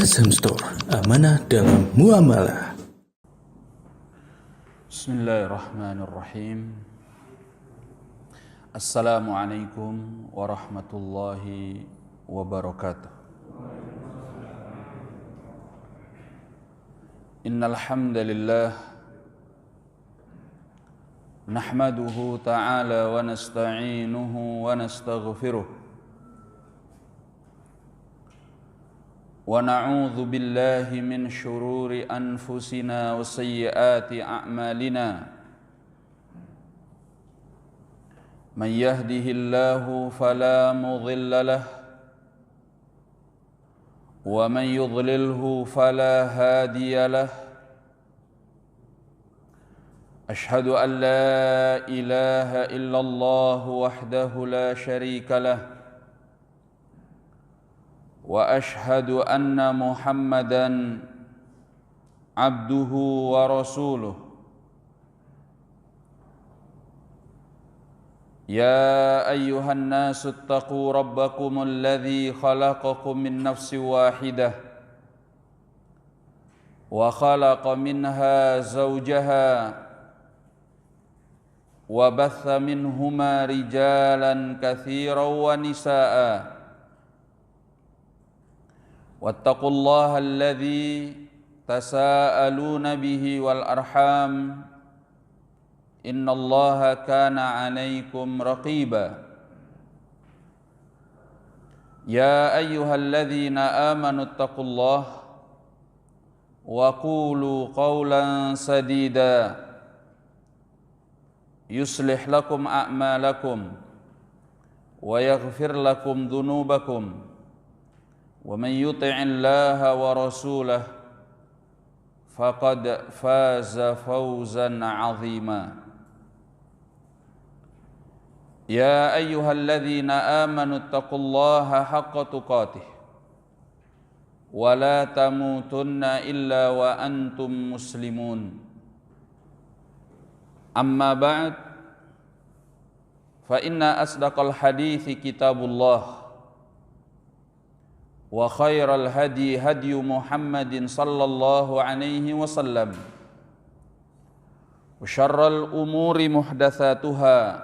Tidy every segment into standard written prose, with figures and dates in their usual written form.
SM Store, amanah dalam muamalah. Bismillahirrahmanirrahim. Assalamualaikum warahmatullahi wabarakatuh. Innal hamdalillah nahmaduhu ta'ala wa nasta'inuhu wa nastaghfiruh. Wa na'udzu billahi min syururi anfusina wa sayyiati a'malina. Man yahdihillahu fala mudilla lahu wa man yudlilhu fala hadiya lahu. Ashhadu an la ilaha illallah wahdahu la syarika lahu wa ashhadu anna Muhammadan abduhu wa rasuluh. Ya ayyuhan nasu ittaqu rabbakumul ladzi khalaqakum min nafsin wahidah wa khalaqa minha zawjaha wa batha minhuma rijalan katsiran wa nisaa'a. Wattaqullaha alladzi tasaaluna bihi wal arham innallaha kana 'alaikum raqiba. Ya ayyuhalladzina amanu ittaqullaha wa qulu qawlan sadida yuslih lakum a'malakum wa yaghfir lakum dhunubakum. Wa man yuti'illaha wa rasulahu faqad faza fawzan 'azima. Ya ayyuhalladzina amanu ittaqullaha haqqa tuqatih wa la tamutunna illa wa antum muslimun. Amma ba'd, fa inna asdaqal hadithi kitabullah wa khairal hadi hadi Muhammadin sallallahu alaihi wasallam wa syarral umuri muhdatsatuha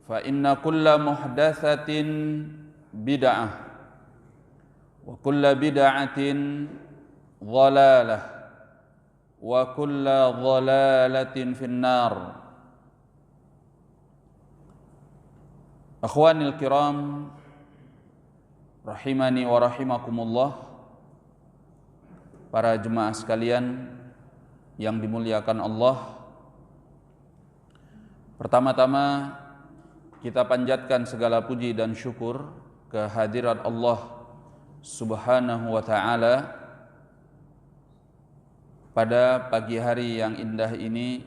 fa inna kulla muhdatsatin bid'ah wa kulla bid'atin dhalalah wa kulla dhalalatin finnar. Akhwanil kiram rahimani wa rahimakumullah, para jemaah sekalian yang dimuliakan Allah. Pertama-tama kita panjatkan segala puji dan syukur kehadirat Allah Subhanahu wa ta'ala pada pagi hari yang indah ini.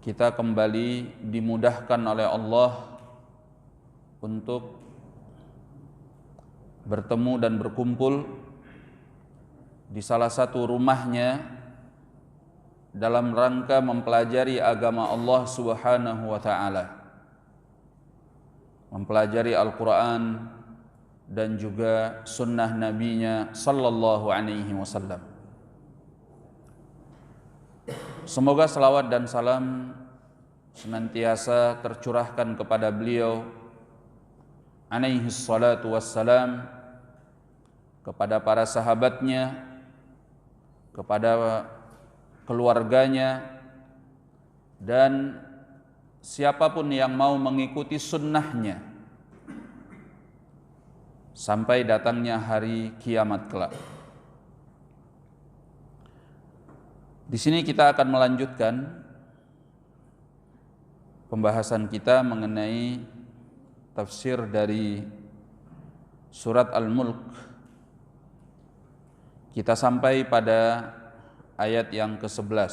Kita kembali dimudahkan oleh Allah untuk bertemu dan berkumpul di salah satu rumahnya dalam rangka mempelajari agama Allah Subhanahu wa ta'ala, mempelajari Al-Quran dan juga sunnah Nabi-Nya sallallahu alaihi wasallam. Semoga salawat dan salam senantiasa tercurahkan kepada beliau alaihi salatu wassalam, kepada para sahabatnya, kepada keluarganya, dan siapapun yang mau mengikuti sunnahnya sampai datangnya hari kiamat kelak. Di sini kita akan melanjutkan pembahasan kita mengenai tafsir dari surat Al-Mulk. Kita sampai pada ayat yang ke-11.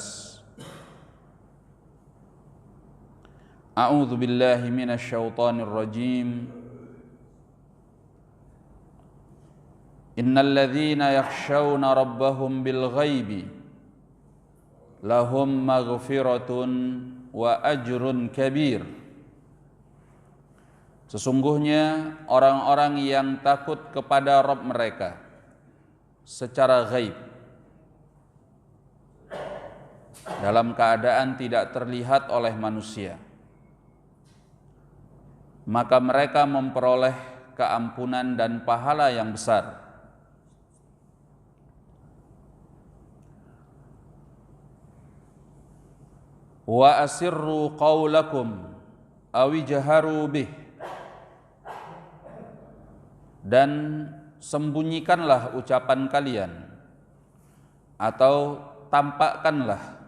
A'udzu billahi minasy syaithanir rajim. Innal ladzina yakhshawna rabbahum bil ghaibi lahum maghfiratun wa ajrun kabir. Sesungguhnya orang-orang yang takut kepada Rabb mereka secara ghaib, dalam keadaan tidak terlihat oleh manusia, maka mereka memperoleh keampunan dan pahala yang besar. Wa asirru qaulakum awi jaharu bih, dan sembunyikanlah ucapan kalian atau tampakkanlah,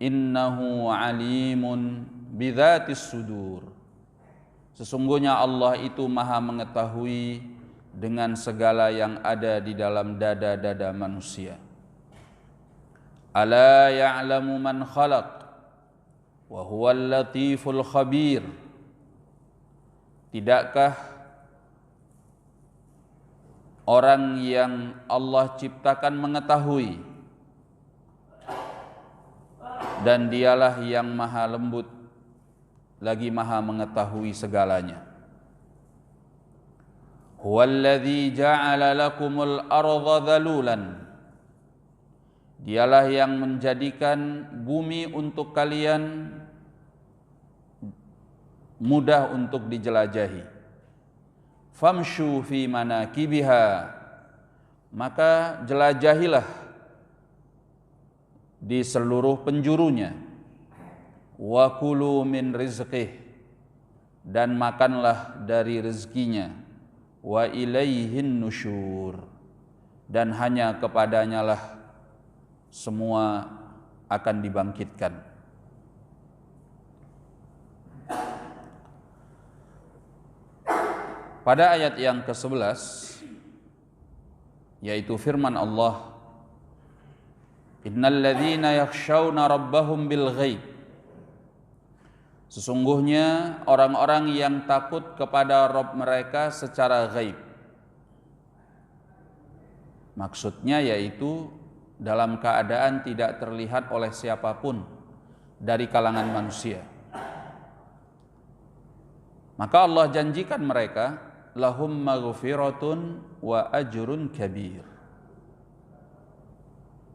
innahu alimun bidzatis sudur, sesungguhnya Allah itu maha mengetahui dengan segala yang ada di dalam dada-dada manusia. Ala ya'lamu man khalaq wa huwal latiful khabir, tidakkah orang yang Allah ciptakan mengetahui, dan dialah yang maha lembut lagi maha mengetahui segalanya. Huwallazi ja'ala lakumul arda dhalulan, dialah yang menjadikan bumi untuk kalian mudah untuk dijelajahi. Famshu fi manakibiha, maka jelajahilah di seluruh penjurunya. Wa kulu min rizqih, dan makanlah dari rezekinya. Wa ilaihin nusyur, dan hanya kepadanya lah semua akan dibangkitkan. Pada ayat yang ke-11, yaitu firman Allah, innal ladzina yakhshawna rabbahum bil ghaib, sesungguhnya orang-orang yang takut kepada Rabb mereka secara ghaib. Maksudnya yaitu dalam keadaan tidak terlihat oleh siapapun dari kalangan manusia. Maka Allah janjikan mereka, lahum maghfiratun wa ajrun kabir,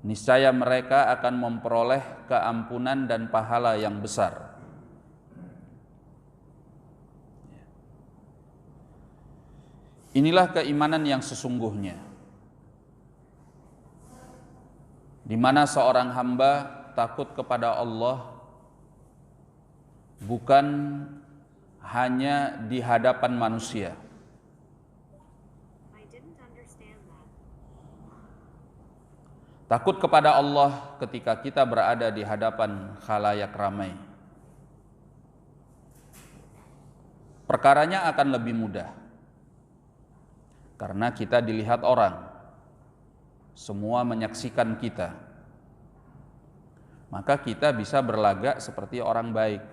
niscaya mereka akan memperoleh keampunan dan pahala yang besar. Inilah keimanan yang sesungguhnya, di mana seorang hamba takut kepada Allah bukan hanya di hadapan manusia. Takut kepada Allah ketika kita berada di hadapan khalayak ramai. Perkaranya akan lebih mudah, karena kita dilihat orang, semua menyaksikan kita, maka kita bisa berlagak seperti orang baik.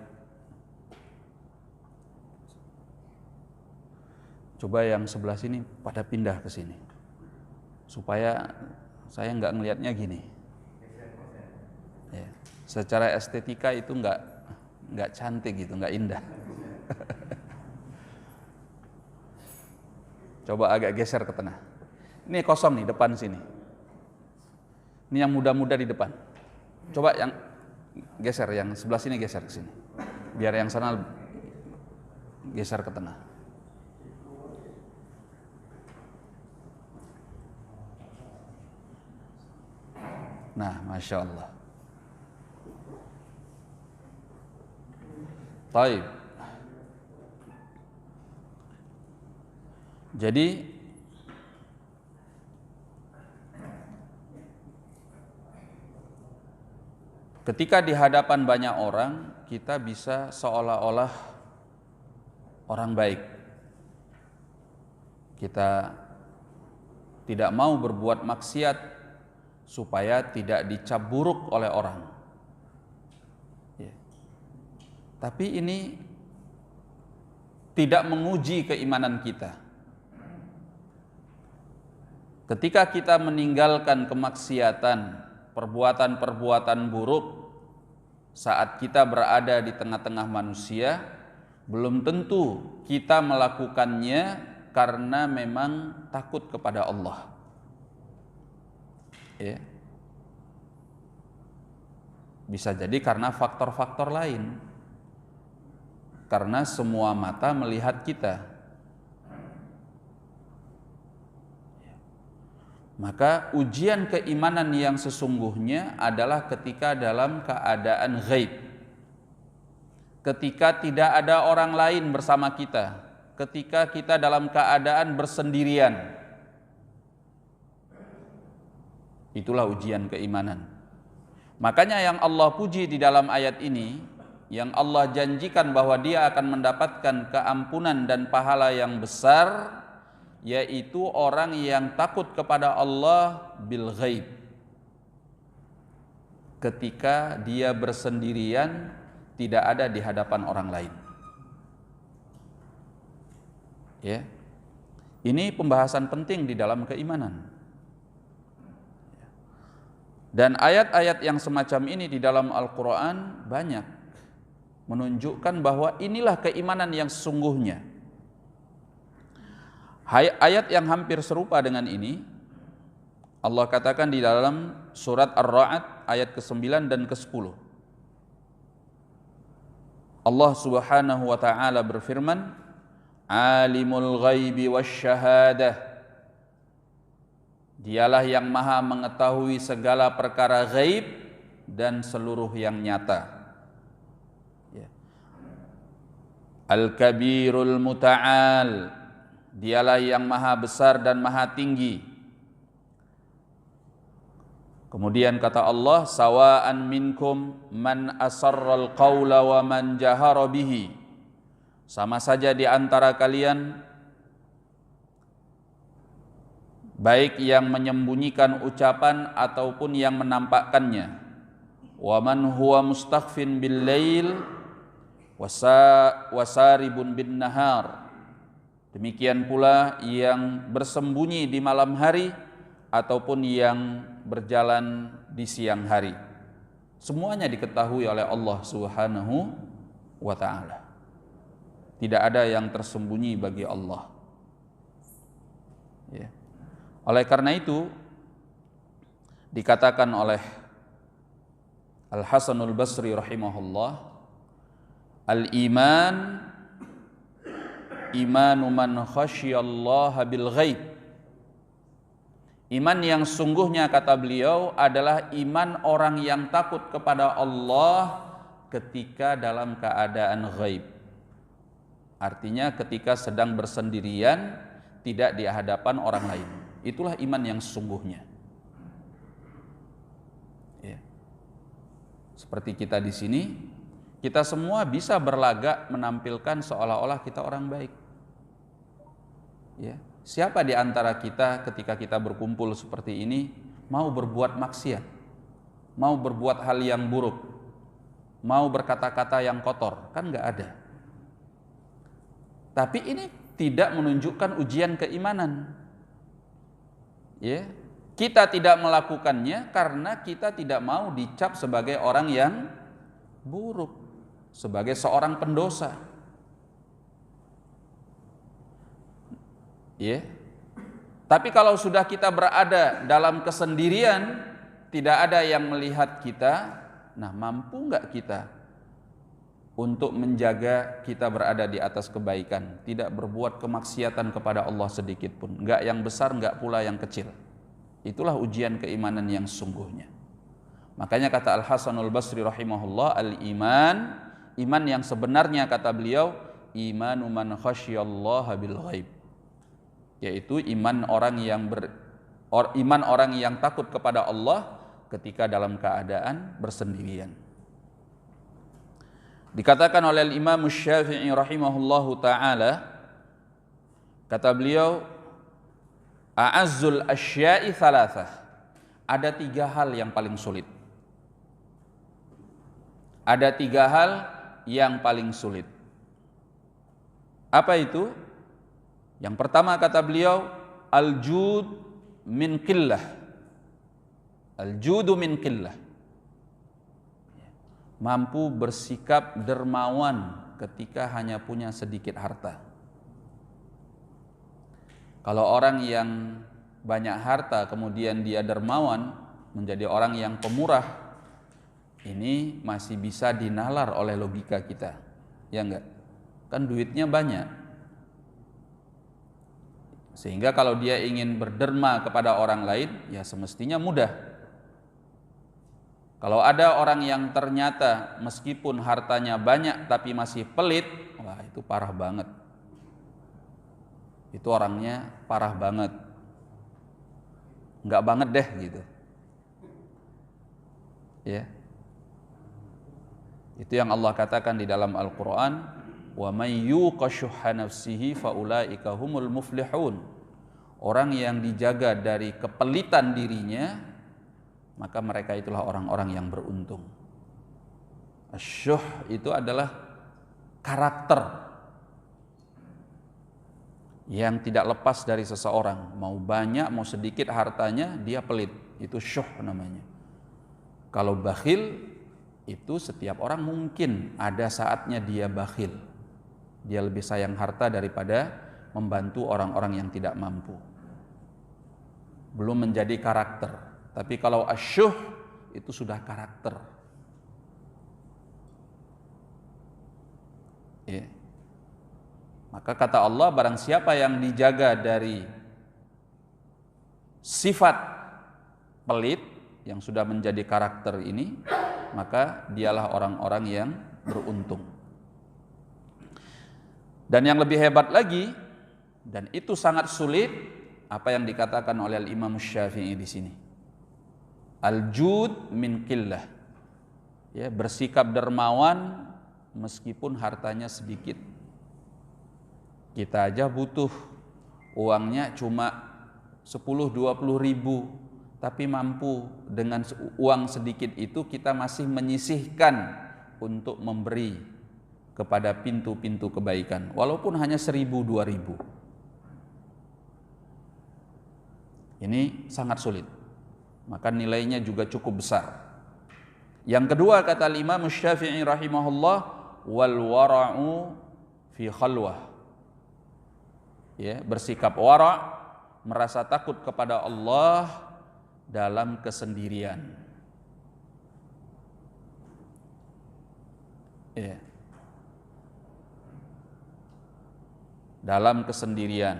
Coba yang sebelah sini pada pindah ke sini, supaya saya nggak ngelihatnya gini. Ya, secara estetika itu nggak cantik gitu, nggak indah. Coba agak geser ke tengah. Ini kosong nih depan sini. Ini yang muda-muda di depan. Coba yang geser, yang sebelah sini geser ke sini. Biar yang sana geser ke tengah. Nah, Masya Allah. Taib. Jadi ketika di hadapan banyak orang, kita bisa seolah-olah orang baik. Kita tidak mau berbuat maksiat supaya tidak dicap buruk oleh orang. Ya. Tapi ini tidak menguji keimanan kita. Ketika kita meninggalkan kemaksiatan, perbuatan-perbuatan buruk saat kita berada di tengah-tengah manusia, Belum tentu kita melakukannya karena memang takut kepada Allah. Ya. Bisa jadi karena faktor-faktor lain. Karena semua mata melihat kita. Maka ujian keimanan yang sesungguhnya adalah ketika dalam keadaan ghaib. Ketika tidak ada orang lain bersama kita. Ketika kita dalam keadaan bersendirian. Itulah ujian keimanan. Makanya yang Allah puji di dalam ayat ini, yang Allah janjikan bahwa Dia akan mendapatkan keampunan dan pahala yang besar, yaitu orang yang takut kepada Allah bil ghaib. Ketika dia bersendirian, tidak ada di hadapan orang lain. Ya. Ini pembahasan penting di dalam keimanan. Dan ayat-ayat yang semacam ini di dalam Al-Quran banyak menunjukkan bahwa inilah keimanan yang sesungguhnya. Ayat yang hampir serupa dengan ini Allah katakan di dalam surat Ar-Ra'd ayat ke-9 dan ke-10. Allah Subhanahu wa taala berfirman, "Alimul ghaibi wasyahadah." Dialah yang maha mengetahui segala perkara ghaib dan seluruh yang nyata. Ya. Al-Kabirul Muta'al. Dialah yang maha besar dan maha tinggi. Kemudian kata Allah, "Sawa'an minkum man asarral qawla wa man jahara bihi." Sama saja di antara kalian, baik yang menyembunyikan ucapan ataupun yang menampakkannya. Wa man huwa mustakhfin bil lail wasaribun bin nahar. Demikian pula yang bersembunyi di malam hari ataupun yang berjalan di siang hari. Semuanya diketahui oleh Allah Subhanahu wa taala. Tidak ada yang tersembunyi bagi Allah. Ya. Oleh karena itu dikatakan oleh Al-Hasanul Basri rahimahullah, al-iman imanu man khasyiyallaha bil ghaib. Iman yang sungguhnya, kata beliau, adalah iman orang yang takut kepada Allah ketika dalam keadaan ghaib. Artinya ketika sedang bersendirian, tidak di hadapan orang lain. Itulah iman yang sesungguhnya. Ya. Seperti kita di sini, kita semua bisa berlagak menampilkan seolah-olah kita orang baik. Ya. Siapa di antara kita ketika kita berkumpul seperti ini mau berbuat maksiat, mau berbuat hal yang buruk, mau berkata-kata yang kotor? Kan nggak ada. Tapi ini tidak menunjukkan ujian keimanan. Ya, kita tidak melakukannya karena kita tidak mau dicap sebagai orang yang buruk, sebagai seorang pendosa. Ya. Tapi kalau sudah kita berada dalam kesendirian, tidak ada yang melihat kita, nah mampu nggak kita untuk menjaga kita berada di atas kebaikan, tidak berbuat kemaksiatan kepada Allah sedikit pun, enggak yang besar, enggak pula yang kecil. Itulah ujian keimanan yang sungguhnya. Makanya kata Al-Hasanul Basri rahimahullah, al-iman, iman yang sebenarnya, kata beliau, imanu man khasyiyallaha bil ghaib, yaitu iman orang yang takut kepada Allah ketika dalam keadaan bersendirian. Dikatakan oleh Imam Syafi'i rahimahullahu ta'ala, kata beliau, a'azzul asya'i thalathah. Ada 3 hal yang paling sulit. Ada 3 hal yang paling sulit. Apa itu? Yang pertama, kata beliau, al-jud min qillah. Al-judu min qillah. Mampu bersikap dermawan ketika hanya punya sedikit harta. Kalau orang yang banyak harta kemudian dia dermawan, menjadi orang yang pemurah, ini masih bisa dinalar oleh logika kita, ya enggak? Kan duitnya banyak, sehingga kalau dia ingin berderma kepada orang lain, ya semestinya mudah. Kalau ada orang yang ternyata meskipun hartanya banyak tapi masih pelit, wah itu parah banget. Itu orangnya parah banget, enggak banget deh gitu, ya. Itu yang Allah katakan di dalam Al-Quran, wa may yuqa syuhha nafsihi faulaika humul muflihun. Orang yang dijaga dari kepelitan dirinya, maka mereka itulah orang-orang yang beruntung. Asyuh itu adalah karakter yang tidak lepas dari seseorang. Mau banyak mau sedikit hartanya, dia pelit. Itu syuh namanya. Kalau bakhil, itu setiap orang mungkin ada saatnya dia bakhil. Dia lebih sayang harta daripada membantu orang-orang yang tidak mampu. Belum menjadi karakter. Tapi kalau asyuh, itu sudah karakter. Ya. Maka kata Allah, barang siapa yang dijaga dari sifat pelit yang sudah menjadi karakter ini, maka dialah orang-orang yang beruntung. Dan yang lebih hebat lagi, dan itu sangat sulit, apa yang dikatakan oleh Imam Syafi'i di sini. Al-jud min qillah. Ya, bersikap dermawan meskipun hartanya sedikit. Kita aja butuh uangnya cuma 10-20 ribu, tapi mampu dengan uang sedikit itu kita masih menyisihkan untuk memberi kepada pintu-pintu kebaikan, walaupun hanya 1000-2000. Ini sangat sulit, maka nilainya juga cukup besar. Yang kedua kata Imam Syafi'i rahimahullah, wal wara'u fi khalwah. Ya, bersikap wara', merasa takut kepada Allah dalam kesendirian. Ya. Dalam kesendirian,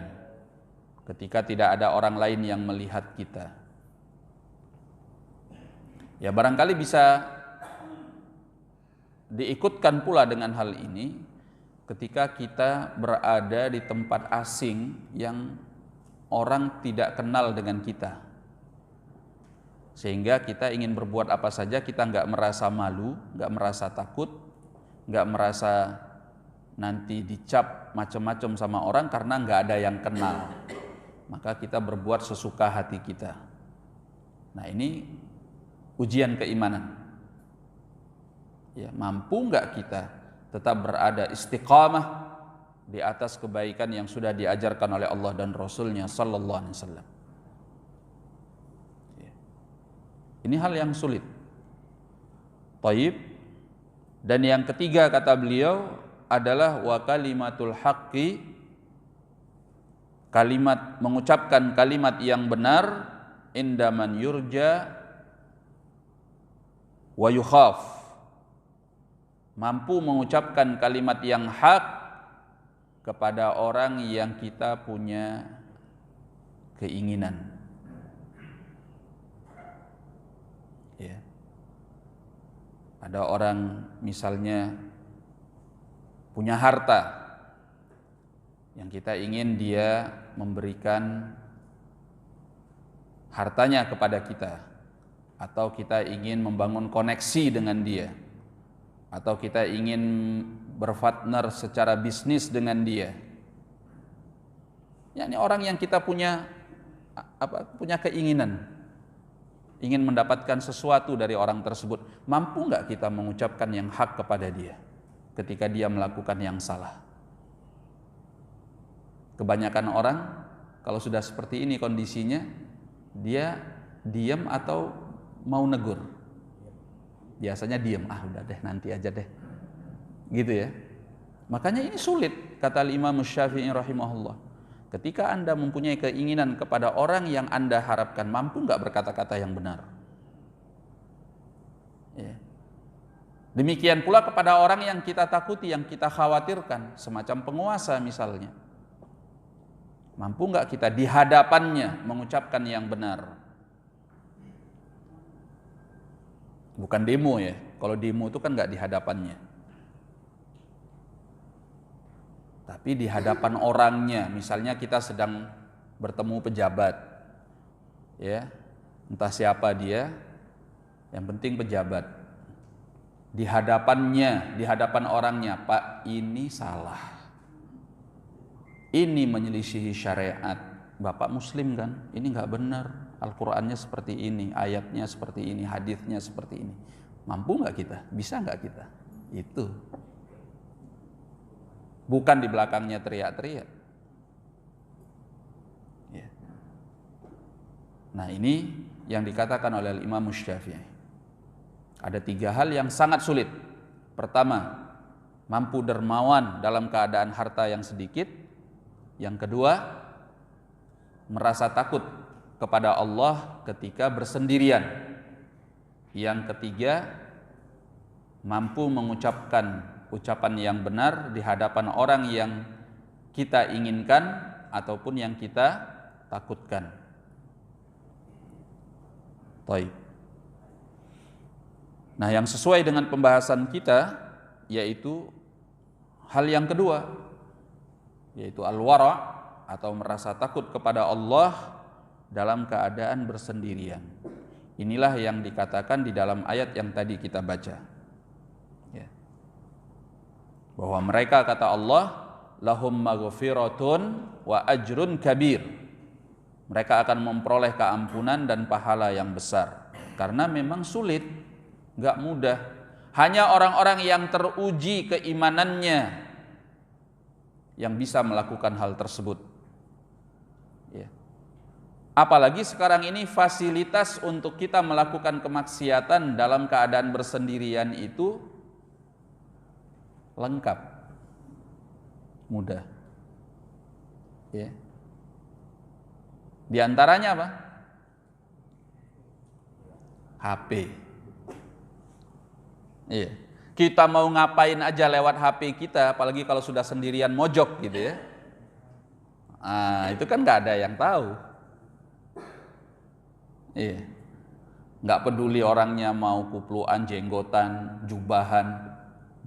ketika tidak ada orang lain yang melihat kita. Ya, barangkali bisa diikutkan pula dengan hal ini ketika kita berada di tempat asing yang orang tidak kenal dengan kita, sehingga kita ingin berbuat apa saja kita nggak merasa malu, nggak merasa takut, nggak merasa nanti dicap macam-macam sama orang karena nggak ada yang kenal, maka kita berbuat sesuka hati kita. Nah, ini ujian keimanan. Ya, mampu nggak kita tetap berada istiqamah di atas kebaikan yang sudah diajarkan oleh Allah dan Rasulnya sallallahu alaihi wasallam. Ini hal yang sulit. Taib. Dan yang ketiga kata beliau adalah wa kalimatul haqqi, kalimat, mengucapkan kalimat yang benar indaman yurja wa yukhaf. Mampu mengucapkan kalimat yang hak kepada orang yang kita punya keinginan. Ya. Ada orang misalnya punya harta yang kita ingin dia memberikan hartanya kepada kita, atau kita ingin membangun koneksi dengan dia, atau kita ingin berpartner secara bisnis dengan dia. Ya, ini orang yang kita punya keinginan, ingin mendapatkan sesuatu dari orang tersebut. Mampu nggak kita mengucapkan yang hak kepada dia ketika dia melakukan yang salah? Kebanyakan orang kalau sudah seperti ini kondisinya, dia diam atau mau negur. Biasanya diam, udah deh nanti aja deh, gitu ya. Makanya ini sulit, kata Imam Syafi'i rahimahullah. Ketika Anda mempunyai keinginan kepada orang yang Anda harapkan mampu nggak berkata-kata yang benar. Ya. Demikian pula kepada orang yang kita takuti, yang kita khawatirkan, semacam penguasa misalnya. Mampu nggak kita di hadapannya mengucapkan yang benar? Bukan demo ya, kalau demo itu kan nggak di hadapannya. Tapi di hadapan orangnya, misalnya kita sedang bertemu pejabat, ya, entah siapa dia, yang penting pejabat. Di hadapannya, di hadapan orangnya, Pak, ini salah, ini menyelisihi syariat. Bapak Muslim kan, ini nggak benar. Al-Qur'annya seperti ini, ayatnya seperti ini, hadisnya seperti ini. Mampu nggak kita? Bisa nggak kita? Itu. Bukan di belakangnya teriak-teriak. Ya. Nah, ini yang dikatakan oleh Imam Syafi'i. Ada 3 hal yang sangat sulit. Pertama, mampu dermawan dalam keadaan harta yang sedikit. Yang kedua, merasa takut kepada Allah ketika bersendirian. Yang ketiga, mampu mengucapkan ucapan yang benar di hadapan orang yang kita inginkan ataupun yang kita takutkan. Baik. Nah, yang sesuai dengan pembahasan kita yaitu hal yang kedua, yaitu al-wara' atau merasa takut kepada Allah dalam keadaan bersendirian. Inilah yang dikatakan di dalam ayat yang tadi kita baca. Ya. Bahwa mereka, kata Allah, lahum maghfiratun wa ajrun kabir. Mereka akan memperoleh keampunan dan pahala yang besar. Karena memang sulit, gak mudah. Hanya orang-orang yang teruji keimanannya yang bisa melakukan hal tersebut. Ya. Apalagi sekarang ini fasilitas untuk kita melakukan kemaksiatan dalam keadaan bersendirian itu lengkap, mudah. Ya. Di antaranya apa? HP. Iya. Kita mau ngapain aja lewat HP kita, apalagi kalau sudah sendirian mojok gitu ya. Nah, itu kan nggak ada yang tahu. Iya. Nggak peduli orangnya mau kupluan, jenggotan, jubahan.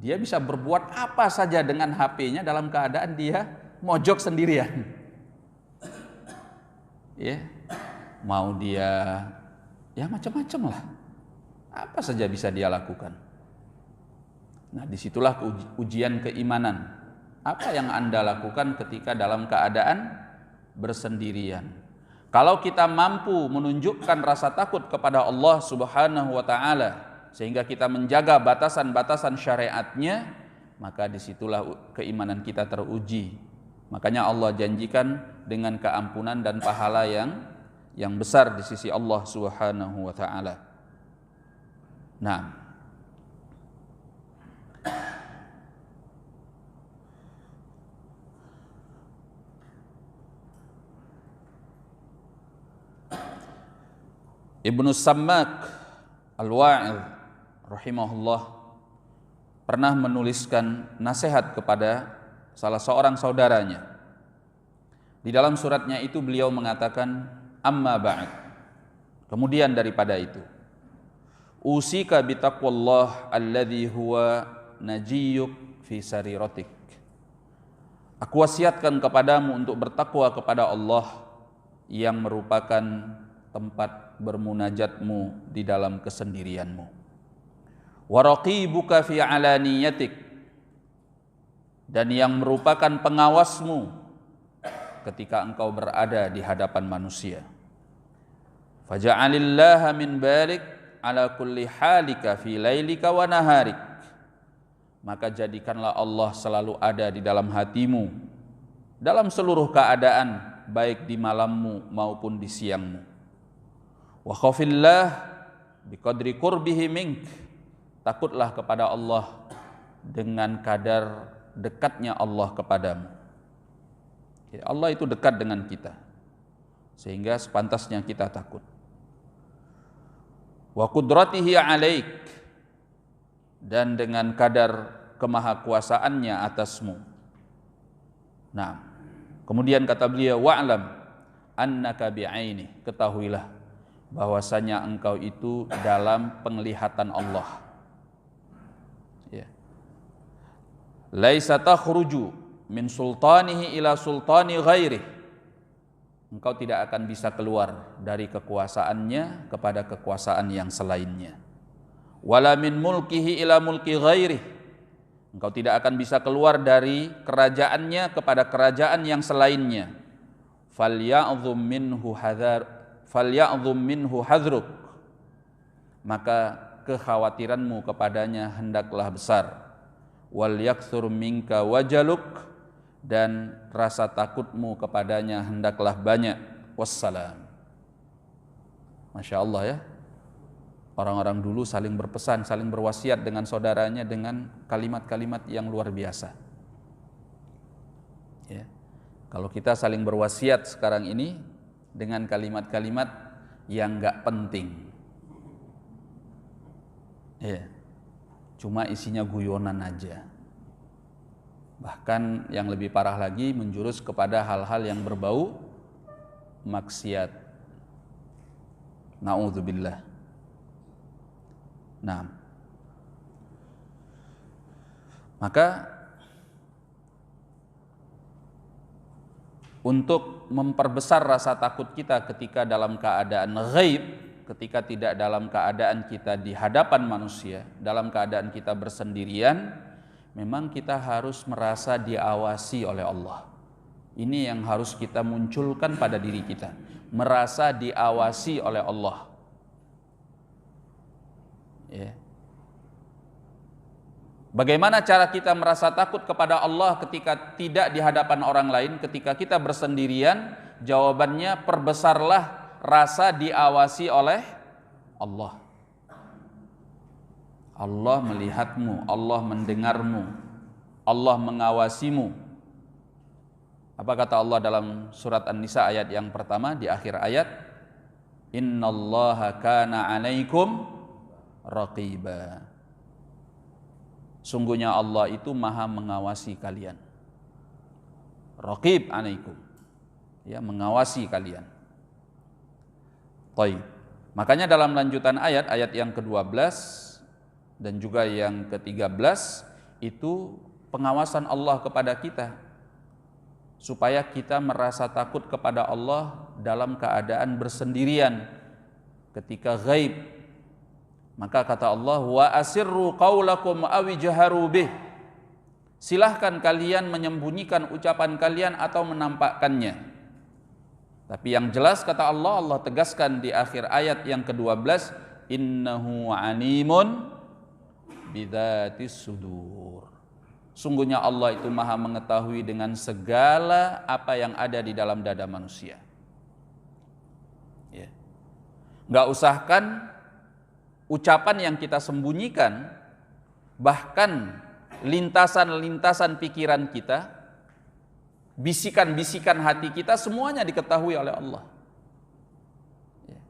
Dia bisa berbuat apa saja dengan HP-nya dalam keadaan dia mojok sendirian. Ya. Mau dia ya macam-macam lah. Apa saja bisa dia lakukan. Nah, disitulah ujian keimanan. Apa yang Anda lakukan ketika dalam keadaan bersendirian? Kalau kita mampu menunjukkan rasa takut kepada Allah Subhanahu wa ta'ala, sehingga kita menjaga batasan-batasan syariatnya, maka disitulah keimanan kita teruji. Makanya Allah janjikan dengan keampunan dan pahala yang besar di sisi Allah Subhanahu wa ta'ala. Nah, Ibnu Sammak Al-Wa'idh rahimahullah pernah menuliskan nasihat kepada salah seorang saudaranya. Di dalam suratnya itu beliau mengatakan, amma ba'd, kemudian daripada itu, usika bitaqwallah alladhi huwa najiyyuk fi sariratik. Aku wasiatkan kepadamu untuk bertakwa kepada Allah yang merupakan tempat bermunajatmu di dalam kesendirianmu. Wa raqibuka fi alaniyatik, dan yang merupakan pengawasmu ketika engkau berada di hadapan manusia. Faja'alillaha min balik ala kulli halika fi lailika wa naharik, maka jadikanlah Allah selalu ada di dalam hatimu dalam seluruh keadaan, baik di malammu maupun di siangmu. Wa khafillah biqadri qurbihi mink, takutlah kepada Allah dengan kadar dekatnya Allah kepadamu. Ya, Allah itu dekat dengan kita, sehingga sepantasnya kita takut. Wa qudratihi alaik, dan dengan kadar kemahakuasaannya atasmu. Nah, kemudian kata beliau, wa'lam annaka bi'aini, ketahuilah bahwasanya engkau itu dalam penglihatan Allah. Ya. Laisa takhruju min sultanihi ila sultani ghairih, engkau tidak akan bisa keluar dari kekuasaannya kepada kekuasaan yang selainnya. Wala min mulkihi ila mulki ghairih, engkau tidak akan bisa keluar dari kerajaannya kepada kerajaan yang selainnya. Falya'dhum minhu hadruk, maka kekhawatiranmu kepadanya hendaklah besar. Wal yakthur minka wajaluk, dan rasa takutmu kepadanya hendaklah banyak. Wassalam. Masya Allah ya, orang-orang dulu saling berpesan, saling berwasiat dengan saudaranya dengan kalimat-kalimat yang luar biasa ya. Kalau kita saling berwasiat sekarang ini dengan kalimat-kalimat yang gak penting ya, cuma isinya guyonan aja. Bahkan yang lebih parah lagi, menjurus kepada hal-hal yang berbau maksiat. Na'udzubillah. Nah, maka untuk memperbesar rasa takut kita ketika dalam keadaan ghaib, ketika tidak dalam keadaan kita di hadapan manusia, dalam keadaan kita bersendirian, memang kita harus merasa diawasi oleh Allah. Ini yang harus kita munculkan pada diri kita, merasa diawasi oleh Allah ya. Bagaimana cara kita merasa takut kepada Allah ketika tidak di hadapan orang lain, ketika kita bersendirian? Jawabannya, perbesarlah rasa diawasi oleh Allah. Allah melihatmu, Allah mendengarmu, Allah mengawasimu. Apa kata Allah dalam surat An-Nisa ayat yang pertama di akhir ayat? Innallaha kana 'alaikum raqiba. Sungguhnya Allah itu maha mengawasi kalian. Raqib 'alaikum, ya, mengawasi kalian. Baik. Makanya dalam lanjutan ayat yang ke-12 dan juga yang ke-13 itu pengawasan Allah kepada kita, supaya kita merasa takut kepada Allah dalam keadaan bersendirian ketika ghaib. Maka kata Allah, wa asirru qaulakum aw jaharu bih, silahkan kalian menyembunyikan ucapan kalian atau menampakkannya. Tapi yang jelas kata Allah, Allah tegaskan di akhir ayat yang ke-12, innahu alimun bidzatis sudur. Sungguhnya Allah itu maha mengetahui dengan segala apa yang ada di dalam dada manusia. Ya. Nggak usahkan ucapan yang kita sembunyikan, bahkan lintasan-lintasan pikiran kita, bisikan-bisikan hati kita, semuanya diketahui oleh Allah. Ya.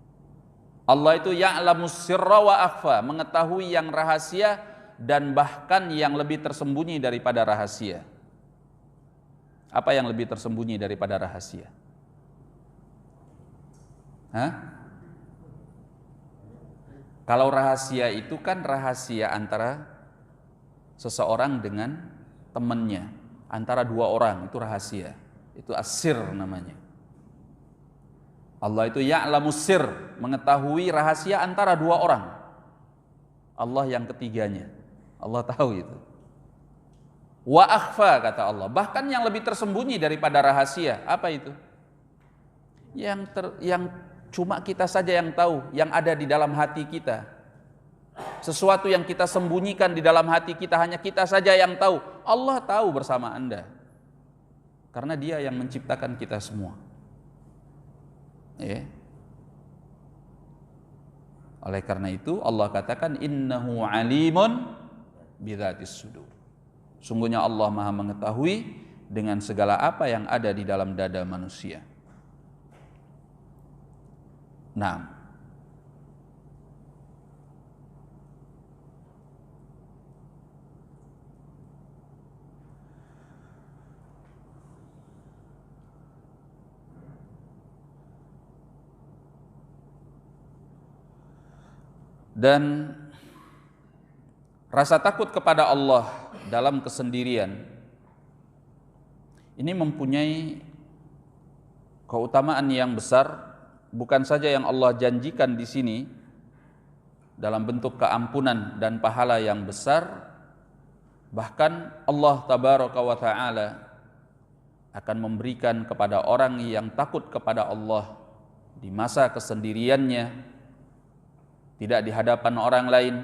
Allah itu ya'lamus sirra wa akhfa, mengetahui yang rahasia dan bahkan yang lebih tersembunyi daripada rahasia. Apa yang lebih tersembunyi daripada rahasia? Hah? Kalau rahasia itu kan rahasia antara seseorang dengan temannya, antara dua orang, itu rahasia. Itu asir namanya. Allah itu ya'lamus sir, mengetahui rahasia antara dua orang. Allah yang ketiganya. Allah tahu itu. Wa akhfa kata Allah, bahkan yang lebih tersembunyi daripada rahasia. Apa itu? Yang cuma kita saja yang tahu, yang ada di dalam hati kita. Sesuatu yang kita sembunyikan di dalam hati kita, hanya kita saja yang tahu. Allah tahu bersama Anda, karena Dia yang menciptakan kita semua. Ya. Oleh karena itu Allah katakan innahu alimun bidzatis sudur. Sungguhnya Allah Maha mengetahui dengan segala apa yang ada di dalam dada manusia. Nah, dan rasa takut kepada Allah dalam kesendirian ini mempunyai keutamaan yang besar, bukan saja yang Allah janjikan di sini dalam bentuk keampunan dan pahala yang besar, bahkan Allah tabaraka wa taala akan memberikan kepada orang yang takut kepada Allah di masa kesendiriannya, tidak di hadapan orang lain,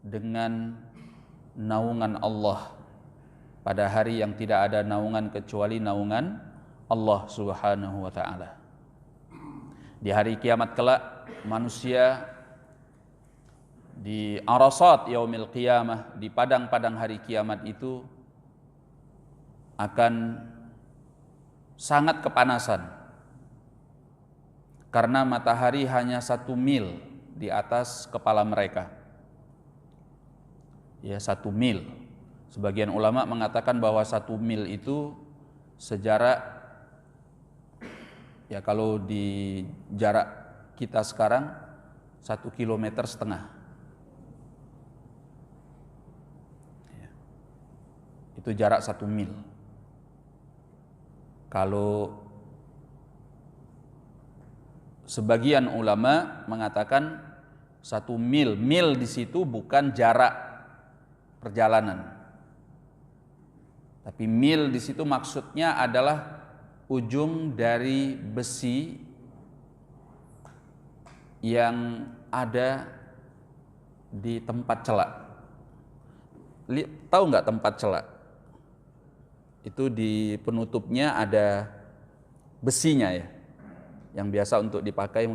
dengan naungan Allah pada hari yang tidak ada naungan kecuali naungan Allah Subhanahu wa taala. Di hari kiamat kelak, manusia di arasat yaumil qiyamah, di padang-padang hari kiamat itu akan sangat kepanasan karena matahari hanya 1 mil di atas kepala mereka. Ya, 1 mil. Sebagian ulama mengatakan bahwa 1 mil itu sejarak, ya kalau di jarak kita sekarang 1,5 kilometer. Ya, itu jarak 1 mil. Kalau sebagian ulama mengatakan 1 mil, mil di situ bukan jarak perjalanan, tapi mil di situ maksudnya adalah ujung dari besi yang ada di tempat celak. Tahu nggak tempat celak? Itu di penutupnya ada besinya ya, yang biasa untuk dipakai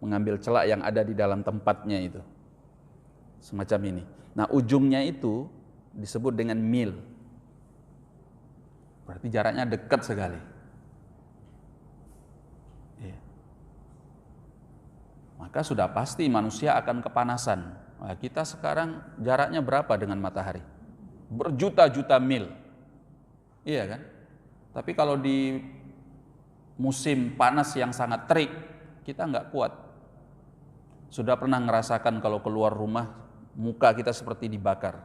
mengambil celak yang ada di dalam tempatnya itu. Semacam ini. Nah, ujungnya itu disebut dengan mil. Berarti jaraknya dekat sekali. Ya. Maka sudah pasti manusia akan kepanasan. Nah, kita sekarang jaraknya berapa dengan matahari? Berjuta-juta mil. Iya kan? Tapi kalau di musim panas yang sangat terik, kita nggak kuat. Sudah pernah ngerasakan kalau keluar rumah muka kita seperti dibakar.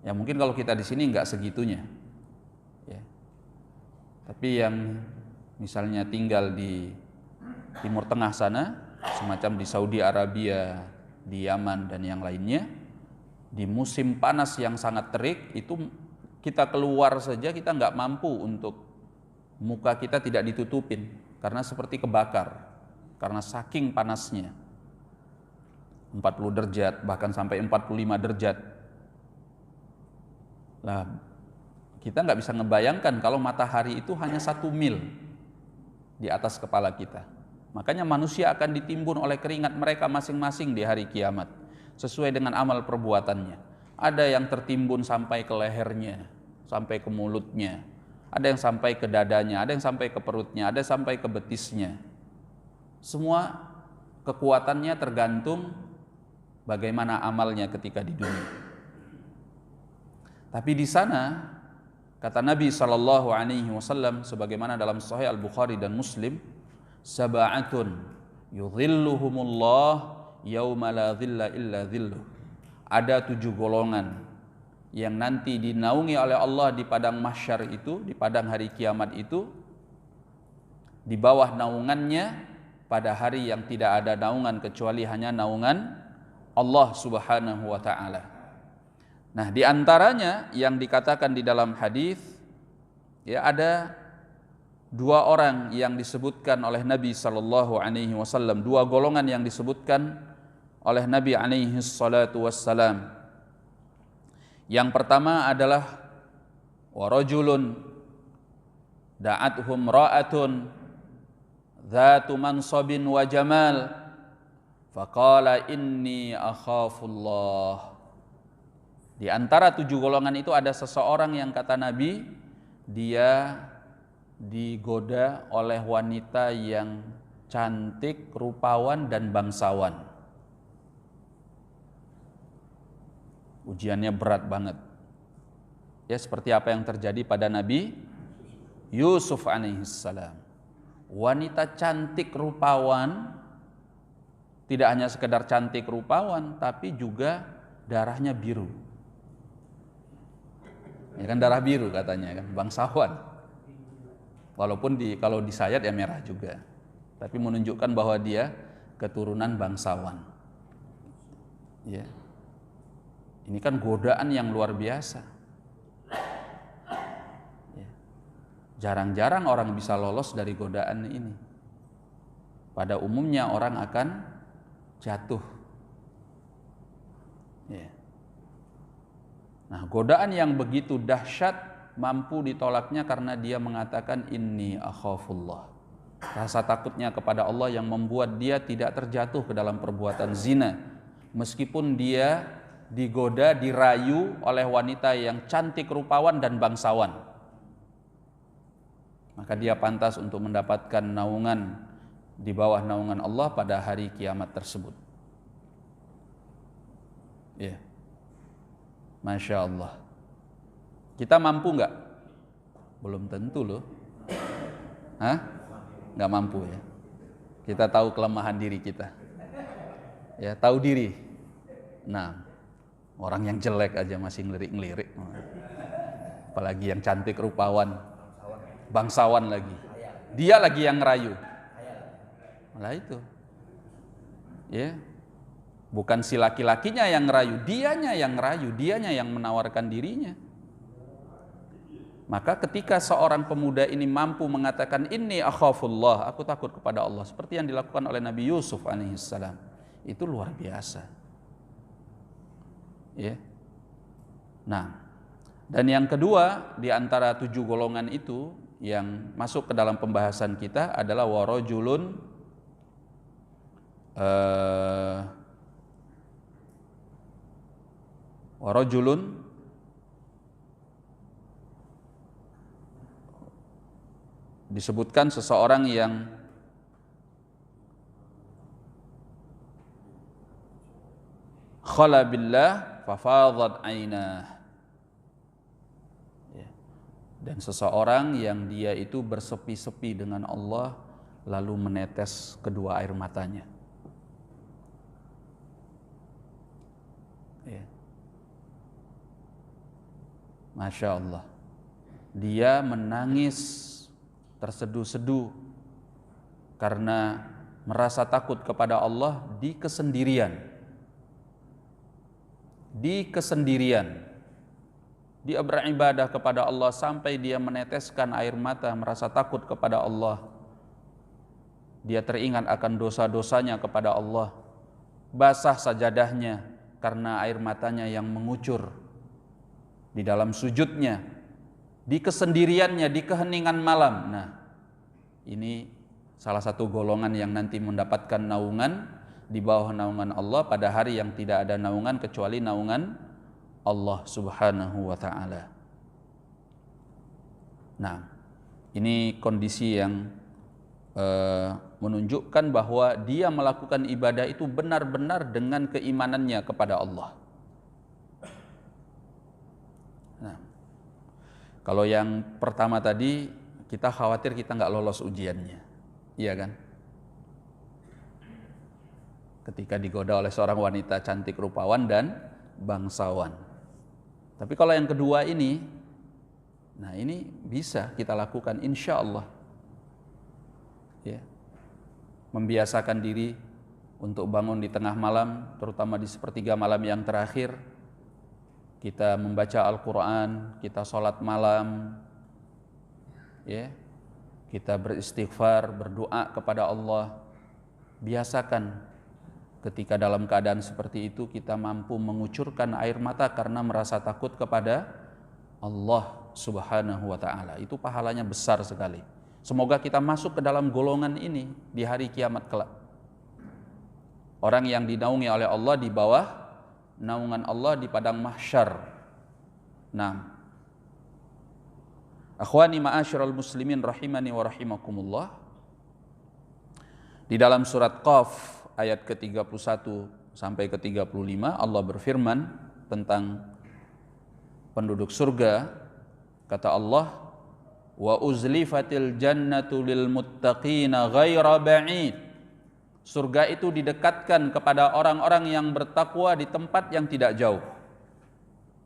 Ya mungkin kalau kita di sini nggak segitunya. Ya. Tapi yang misalnya tinggal di Timur Tengah sana, semacam di Saudi Arabia, di Yaman dan yang lainnya, di musim panas yang sangat terik itu kita keluar saja kita nggak mampu untuk muka kita tidak ditutupin karena seperti kebakar, karena saking panasnya. 40 derajat bahkan sampai 45 derajat. Lah, kita nggak bisa ngebayangkan kalau matahari itu hanya 1 mil di atas kepala kita. Makanya manusia akan ditimbun oleh keringat mereka masing-masing di hari kiamat sesuai dengan amal perbuatannya. Ada yang tertimbun sampai ke lehernya, sampai ke mulutnya, ada yang sampai ke dadanya, ada yang sampai ke perutnya, ada yang sampai ke betisnya. Semua kekuatannya tergantung bagaimana amalnya ketika di dunia. Tapi di sana kata Nabi SAW sebagaimana dalam Sahih Al-Bukhari dan Muslim, sab'atun yudhilluhumullah yauma la dhilla illa dhilluh. Ada 7 golongan yang nanti dinaungi oleh Allah di padang mahsyar itu, di padang hari kiamat itu, di bawah naungannya pada hari yang tidak ada naungan kecuali hanya naungan Allah Subhanahu wa taala. Nah, di antaranya yang dikatakan di dalam hadis ya ada 2 orang yang disebutkan oleh Nabi sallallahu alaihi wasallam, 2 golongan yang disebutkan oleh Nabi alaihi salatu wassalam. Yang pertama adalah wa rajulun da'athum ra'atun dzatu mansabin wa jamal faqala inni akhafullah. Di antara 7 golongan itu ada seseorang yang kata Nabi, dia digoda oleh wanita yang cantik, rupawan, dan bangsawan. Ujiannya berat banget. Ya, seperti apa yang terjadi pada Nabi Yusuf alaihissalam. Wanita cantik rupawan, tidak hanya sekedar cantik rupawan, tapi juga darahnya biru. Ya kan, darah biru katanya kan, bangsawan. Walaupun kalau disayat ya merah juga. Tapi menunjukkan bahwa dia keturunan bangsawan. Ya. Ini kan godaan yang luar biasa. Ya. Jarang-jarang orang bisa lolos dari godaan ini. Pada umumnya orang akan jatuh. Ya. Nah, godaan yang begitu dahsyat mampu ditolaknya karena dia mengatakan inni akhafullah. Rasa takutnya kepada Allah yang membuat dia tidak terjatuh ke dalam perbuatan zina, meskipun dia digoda, dirayu oleh wanita yang cantik rupawan dan bangsawan. Maka dia pantas untuk mendapatkan naungan di bawah naungan Allah pada hari kiamat tersebut. Ya. Masya Allah. Kita mampu nggak? Belum tentu loh. Hah? Nggak mampu ya. Kita tahu kelemahan diri kita. Ya, tahu diri. Nah, orang yang jelek aja masih ngelirik-ngelirik. Apalagi yang cantik rupawan, bangsawan lagi. Dia lagi yang ngerayu. Malah itu. Ya. Bukan si laki-lakinya yang ngerayu, dianya yang ngerayu, dianya yang menawarkan dirinya. Maka ketika seorang pemuda ini mampu mengatakan inni akhafullah, aku takut kepada Allah, seperti yang dilakukan oleh Nabi Yusuf alaihissalam, itu luar biasa. Ya. Nah, dan yang kedua di antara 7 golongan itu yang masuk ke dalam pembahasan kita adalah warajulun disebutkan seseorang yang khala billah fafadat ainah. Dan seseorang yang dia itu bersepi-sepi dengan Allah lalu menetes kedua air matanya. Ya. Masya Allah. Dia menangis terseduh-seduh karena merasa takut kepada Allah di kesendirian. Di kesendirian. Dia beribadah kepada Allah sampai dia meneteskan air mata, merasa takut kepada Allah. Dia teringat akan dosa-dosanya kepada Allah. Basah sajadahnya karena air matanya yang mengucur. Di dalam sujudnya, di kesendiriannya, di keheningan malam. Nah, ini salah satu golongan yang nanti mendapatkan naungan di bawah naungan Allah pada hari yang tidak ada naungan kecuali naungan Allah Subhanahu wa ta'ala. Nah, ini kondisi yang menunjukkan bahwa dia melakukan ibadah itu benar-benar dengan keimanannya kepada Allah. Nah, kalau yang pertama tadi kita khawatir kita nggak lolos ujiannya, iya kan? Ketika digoda oleh seorang wanita cantik rupawan dan bangsawan. Tapi kalau yang kedua ini, nah ini bisa kita lakukan insya Allah. Ya. Membiasakan diri untuk bangun di tengah malam, terutama di sepertiga malam yang terakhir. Kita membaca Al-Quran, kita sholat malam, ya. Kita beristighfar, berdoa kepada Allah. Biasakan ketika dalam keadaan seperti itu kita mampu mengucurkan air mata karena merasa takut kepada Allah Subhanahu wa ta'ala. Itu pahalanya besar sekali. Semoga kita masuk ke dalam golongan ini di hari kiamat kelak. Orang yang dinaungi oleh Allah di bawah naungan Allah di padang mahsyar. Nah, akhwani ma'asyiral muslimin rahimani wa rahimakumullah. Di dalam surat Qaf ayat ke-31 sampai ke-35 Allah berfirman tentang penduduk surga. Kata Allah, wa uzlifatil jannatu lil muttaqina ghaira ba'id. Surga itu didekatkan kepada orang-orang yang bertakwa di tempat yang tidak jauh.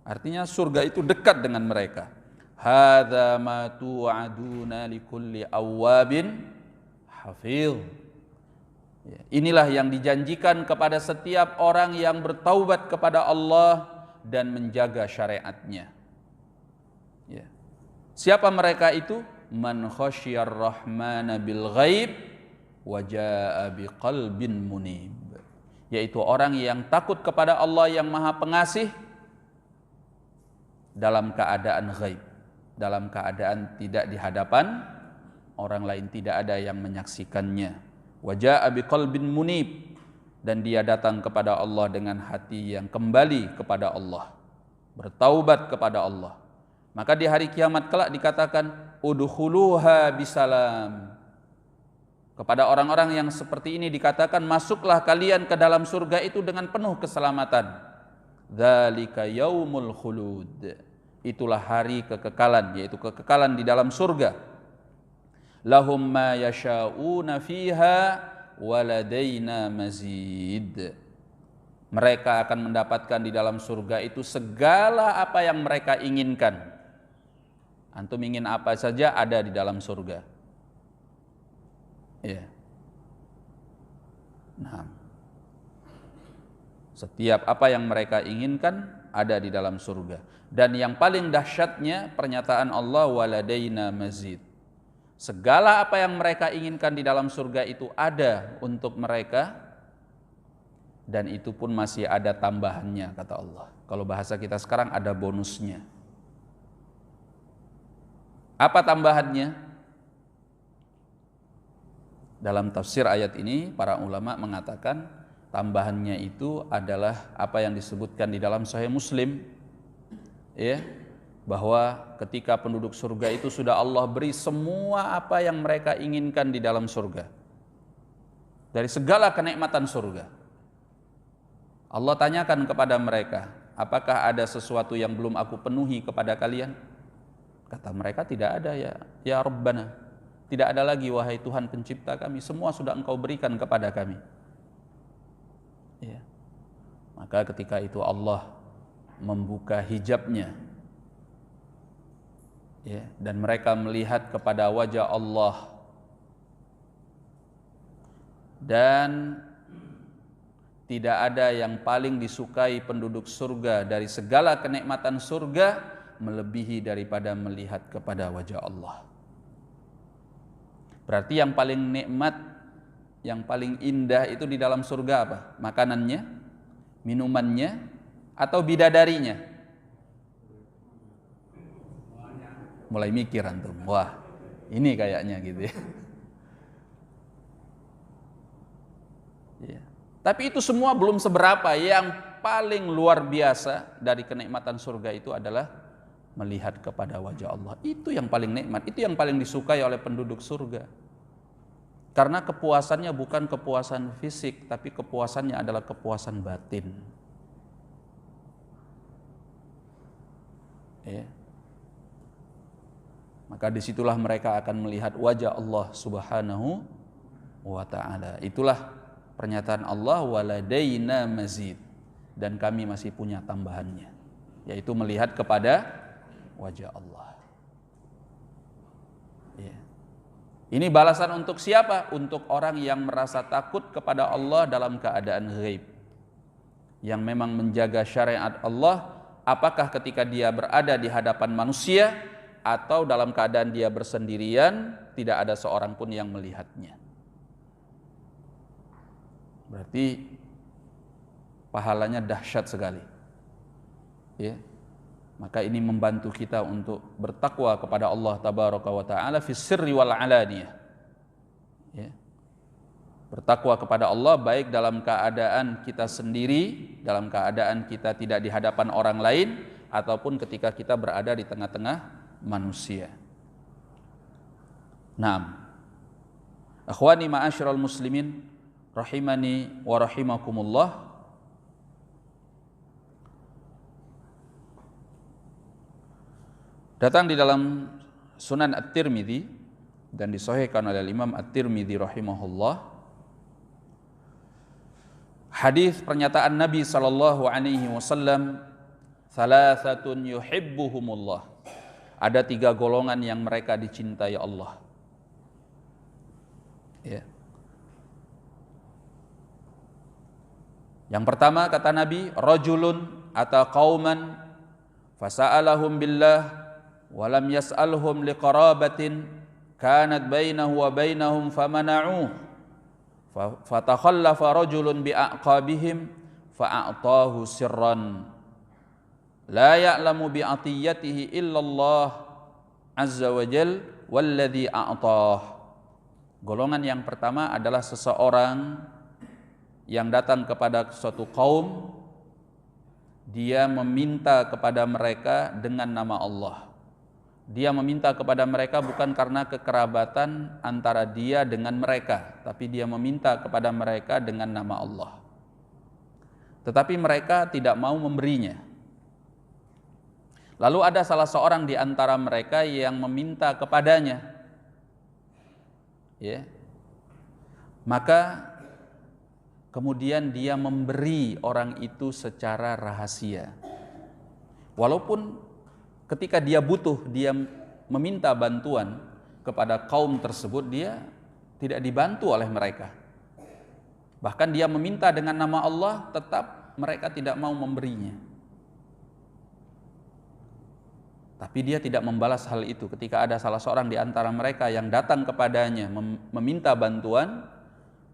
Artinya surga itu dekat dengan mereka. Hadza ma tu'aduna likulli awwabin hafiz. Inilah yang dijanjikan kepada setiap orang yang bertaubat kepada Allah dan menjaga syariatnya. Ya. Siapa mereka itu? Man khasyiyar rahmana bil ghaib wa jaa biqalbin munib. Yaitu orang yang takut kepada Allah yang Maha Pengasih dalam keadaan ghaib, dalam keadaan tidak di hadapan orang lain, tidak ada yang menyaksikannya. Wa jaa biqalbin munib, dan dia datang kepada Allah dengan hati yang kembali kepada Allah, bertaubat kepada Allah. Maka di hari kiamat kelak dikatakan udkhuluha bisalam. Kepada orang-orang yang seperti ini dikatakan masuklah kalian ke dalam surga itu dengan penuh keselamatan. Dzalika yaumul khulud. Itulah hari kekekalan, yaitu kekekalan di dalam surga. Lahum ma yasha'una fiha waladaina mazid. Mereka akan mendapatkan di dalam surga itu segala apa yang mereka inginkan. Antum ingin apa saja ada di dalam surga. Ya. Nah, setiap apa yang mereka inginkan ada di dalam surga. Dan yang paling dahsyatnya pernyataan Allah waladaina mazid. Segala apa yang mereka inginkan di dalam surga itu ada untuk mereka, dan itu pun masih ada tambahannya, kata Allah. Kalau bahasa kita sekarang ada bonusnya. Apa tambahannya? Dalam tafsir ayat ini para ulama mengatakan tambahannya itu adalah apa yang disebutkan di dalam Sahih Muslim, ya, bahwa ketika penduduk surga itu sudah Allah beri semua apa yang mereka inginkan di dalam surga, dari segala kenikmatan surga. Allah tanyakan kepada mereka, apakah ada sesuatu yang belum aku penuhi kepada kalian? Kata mereka, tidak ada ya Rabbana, tidak ada lagi wahai Tuhan pencipta kami, semua sudah engkau berikan kepada kami. Ya. Maka ketika itu Allah membuka hijabnya, ya, dan mereka melihat kepada wajah Allah, dan tidak ada yang paling disukai penduduk surga dari segala kenikmatan surga melebihi daripada melihat kepada wajah Allah. Berarti yang paling nikmat, yang paling indah itu di dalam surga apa? Makanannya, minumannya, atau bidadarinya? Mulai mikir antum, wah ini kayaknya gitu ya. Ya. Tapi itu semua belum seberapa. Yang paling luar biasa dari kenikmatan surga itu adalah melihat kepada wajah Allah. Itu yang paling nikmat, itu yang paling disukai oleh penduduk surga. Karena kepuasannya bukan kepuasan fisik, tapi kepuasannya adalah kepuasan batin. Ya. Maka disitulah mereka akan melihat wajah Allah Subhanahu wa ta'ala. Itulah pernyataan Allah, waladaina mazid, dan kami masih punya tambahannya, yaitu melihat kepada wajah Allah. Ya. Ini balasan untuk siapa? Untuk orang yang merasa takut kepada Allah dalam keadaan ghaib, yang memang menjaga syariat Allah, apakah ketika dia berada di hadapan manusia atau dalam keadaan dia bersendirian, tidak ada seorang pun yang melihatnya. Berarti pahalanya dahsyat sekali. Ya. Maka ini membantu kita untuk bertakwa kepada Allah tabaraka wa taala fis sirri wal alaniyah. Ya. Bertakwa kepada Allah baik dalam keadaan kita sendiri, dalam keadaan kita tidak di hadapan orang lain, ataupun ketika kita berada di tengah-tengah manusia. Naam. Akhwani ma'asyiral muslimin rahimani wa rahimakumullah. Datang di dalam Sunan At-Tirmidzi dan disahihkan oleh Imam At-Tirmidzi rahimahullah hadis pernyataan Nabi sallallahu alaihi wasallam, "Thalathatun yuhibbuhumullah." Ada 3 golongan yang mereka dicintai Allah. Ya. Yang pertama kata Nabi, rajulun ata qauman fasa'alahum billah wa lam yas'alhum liqarabatin kanat bainahu wa bainahum famana'uh fatakhallafa rajulun bi'aqabihim fa'atahu sirran la ya'lamu bi'atiyatihi illallah azza wa jal walladhi a'tah. Golongan yang pertama adalah seseorang yang datang kepada suatu kaum, dia meminta kepada mereka dengan nama Allah. Dia meminta kepada mereka bukan karena kekerabatan antara dia dengan mereka, tapi dia meminta kepada mereka dengan nama Allah. Tetapi mereka tidak mau memberinya. Lalu ada salah seorang di antara mereka yang meminta kepadanya. Ya. Maka kemudian dia memberi orang itu secara rahasia. Walaupun ketika dia butuh, dia meminta bantuan kepada kaum tersebut, dia tidak dibantu oleh mereka. Bahkan dia meminta dengan nama Allah, tetap mereka tidak mau memberinya. Tapi dia tidak membalas hal itu ketika ada salah seorang di antara mereka yang datang kepadanya meminta bantuan,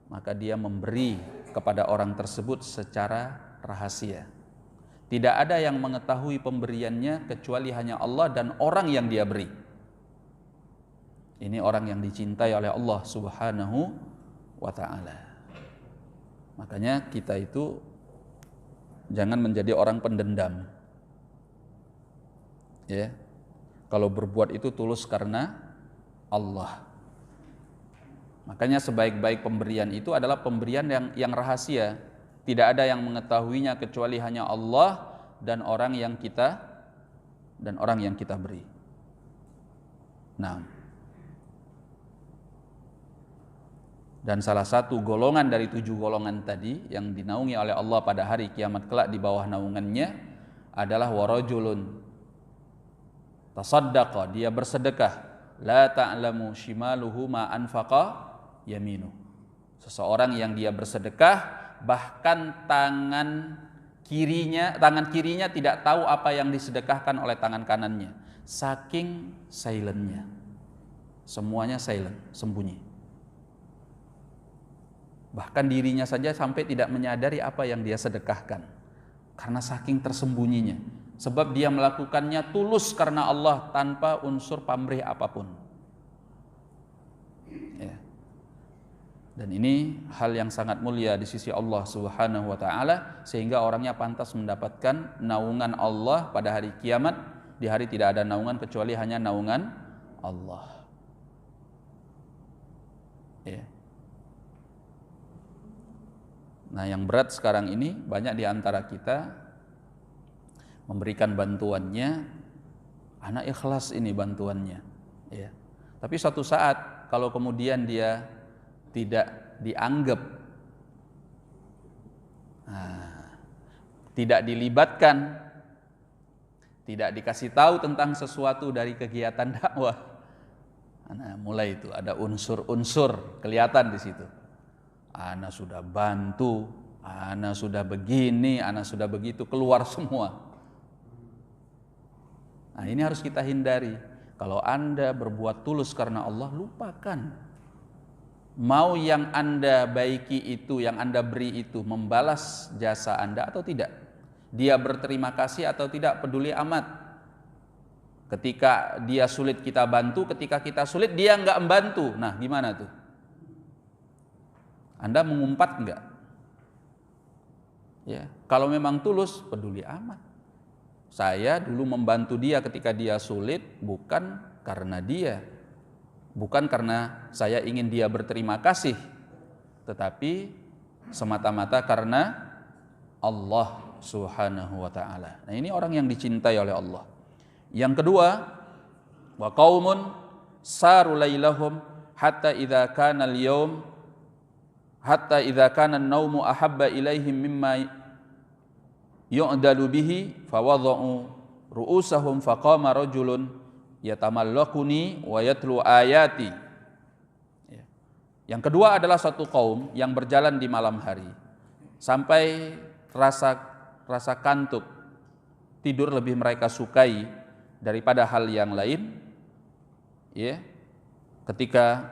maka dia memberi kepada orang tersebut secara rahasia. Tidak ada yang mengetahui pemberiannya kecuali hanya Allah dan orang yang dia beri. Ini orang yang dicintai oleh Allah Subhanahu wa ta'ala. Makanya kita itu jangan menjadi orang pendendam. Ya, kalau berbuat itu tulus karena Allah. Makanya sebaik-baik pemberian itu adalah pemberian yang rahasia. Tidak ada yang mengetahuinya kecuali hanya Allah dan orang yang kita beri. Nah, dan salah satu golongan dari 7 golongan tadi yang dinaungi oleh Allah pada hari kiamat kelak di bawah naungannya adalah warajulun tasaddaqa, dia bersedekah, la ta'lamu shimaluhu ma anfaqa yaminu. Seseorang yang dia bersedekah, bahkan tangan kirinya tidak tahu apa yang disedekahkan oleh tangan kanannya. Saking silentnya, semuanya silent, sembunyi. Bahkan dirinya saja sampai tidak menyadari apa yang dia sedekahkan, karena saking tersembunyinya. Sebab dia melakukannya tulus karena Allah tanpa unsur pamrih apapun. Ya. Dan ini hal yang sangat mulia di sisi Allah Subhanahu wa ta'ala, sehingga orangnya pantas mendapatkan naungan Allah pada hari kiamat. Di hari tidak ada naungan kecuali hanya naungan Allah. Ya. Nah, yang berat sekarang ini banyak di antara kita memberikan bantuannya, anak ikhlas ini bantuannya, ya. Tapi suatu saat kalau kemudian dia tidak dianggap, tidak dilibatkan, tidak dikasih tahu tentang sesuatu dari kegiatan dakwah, nah, mulai itu ada unsur-unsur kelihatan di situ. Ana sudah bantu, ana sudah begini, ana sudah begitu, keluar semua. Nah, ini harus kita hindari. Kalau Anda berbuat tulus karena Allah, lupakan. Mau yang Anda baiki itu, yang Anda beri itu membalas jasa Anda atau tidak. Dia berterima kasih atau tidak, peduli amat. Ketika dia sulit kita bantu, ketika kita sulit dia enggak membantu. Nah, gimana tuh? Anda mengumpat enggak? Ya, kalau memang tulus, peduli amat. Saya dulu membantu dia ketika dia sulit bukan karena saya ingin dia berterima kasih, tetapi semata-mata karena Allah Subhanahu wa ta'ala. Nah, ini orang yang dicintai oleh Allah. Yang kedua, wa qaumun saru lailahum hatta idza kana al-yawm hatta idza kana an-naumu ahabba ilaihim mimma yu'dalu bihi fawadha'u ru'usahum faqama rajulun yatamallakuni wa yatlu ayati. Yang kedua adalah satu kaum yang berjalan di malam hari sampai rasa kantuk, tidur lebih mereka sukai daripada hal yang lain. Ya. Ketika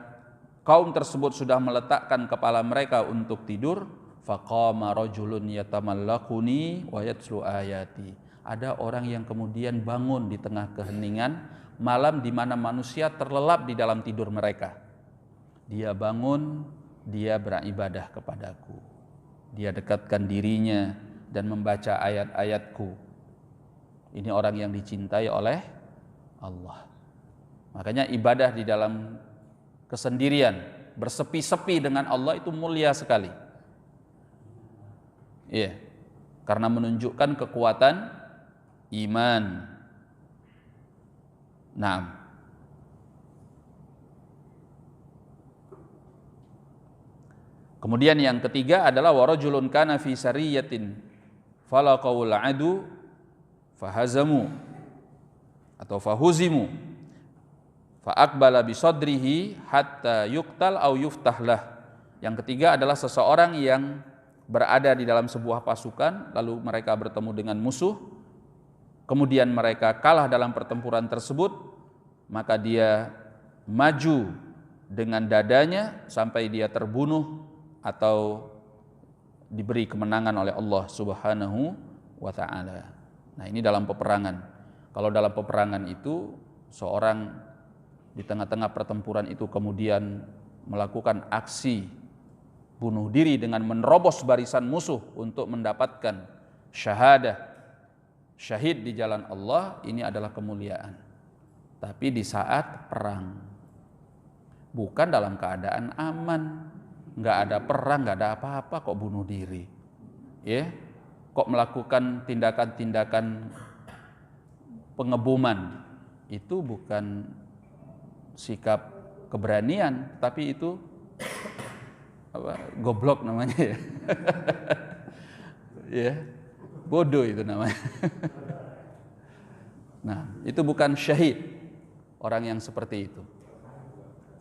kaum tersebut sudah meletakkan kepala mereka untuk tidur, faqama rajulun yatamallakuni wa yatlu ayati. Ada orang yang kemudian bangun di tengah keheningan malam di mana manusia terlelap di dalam tidur mereka. Dia bangun, dia beribadah kepadaku. Dia dekatkan dirinya dan membaca ayat-ayatku. Ini orang yang dicintai oleh Allah. Makanya ibadah di dalam kesendirian, bersepi-sepi dengan Allah itu mulia sekali. Iya, karena menunjukkan kekuatan iman. Naam. Kemudian yang ketiga adalah warajulun kana fi sariyatin falaqaul adu fahazamu atau fahuzimu fa aqbala bi sadrihi hatta yuqtal au yuftahlah. Yang ketiga adalah seseorang yang berada di dalam sebuah pasukan lalu mereka bertemu dengan musuh, kemudian mereka kalah dalam pertempuran tersebut, maka dia maju dengan dadanya sampai dia terbunuh atau diberi kemenangan oleh Allah Subhanahu wa ta'ala. Nah, ini dalam peperangan. Kalau dalam peperangan itu seorang di tengah-tengah pertempuran itu kemudian melakukan aksi bunuh diri dengan menerobos barisan musuh untuk mendapatkan syahadah, syahid di jalan Allah, ini adalah kemuliaan. Tapi di saat perang, bukan dalam keadaan aman. Nggak ada perang, nggak ada apa-apa kok bunuh diri, ya? Kok melakukan tindakan-tindakan pengeboman? Itu bukan sikap keberanian, tapi itu goblok namanya ya. Ya, bodoh itu namanya. Nah, itu bukan syahid, orang yang seperti itu.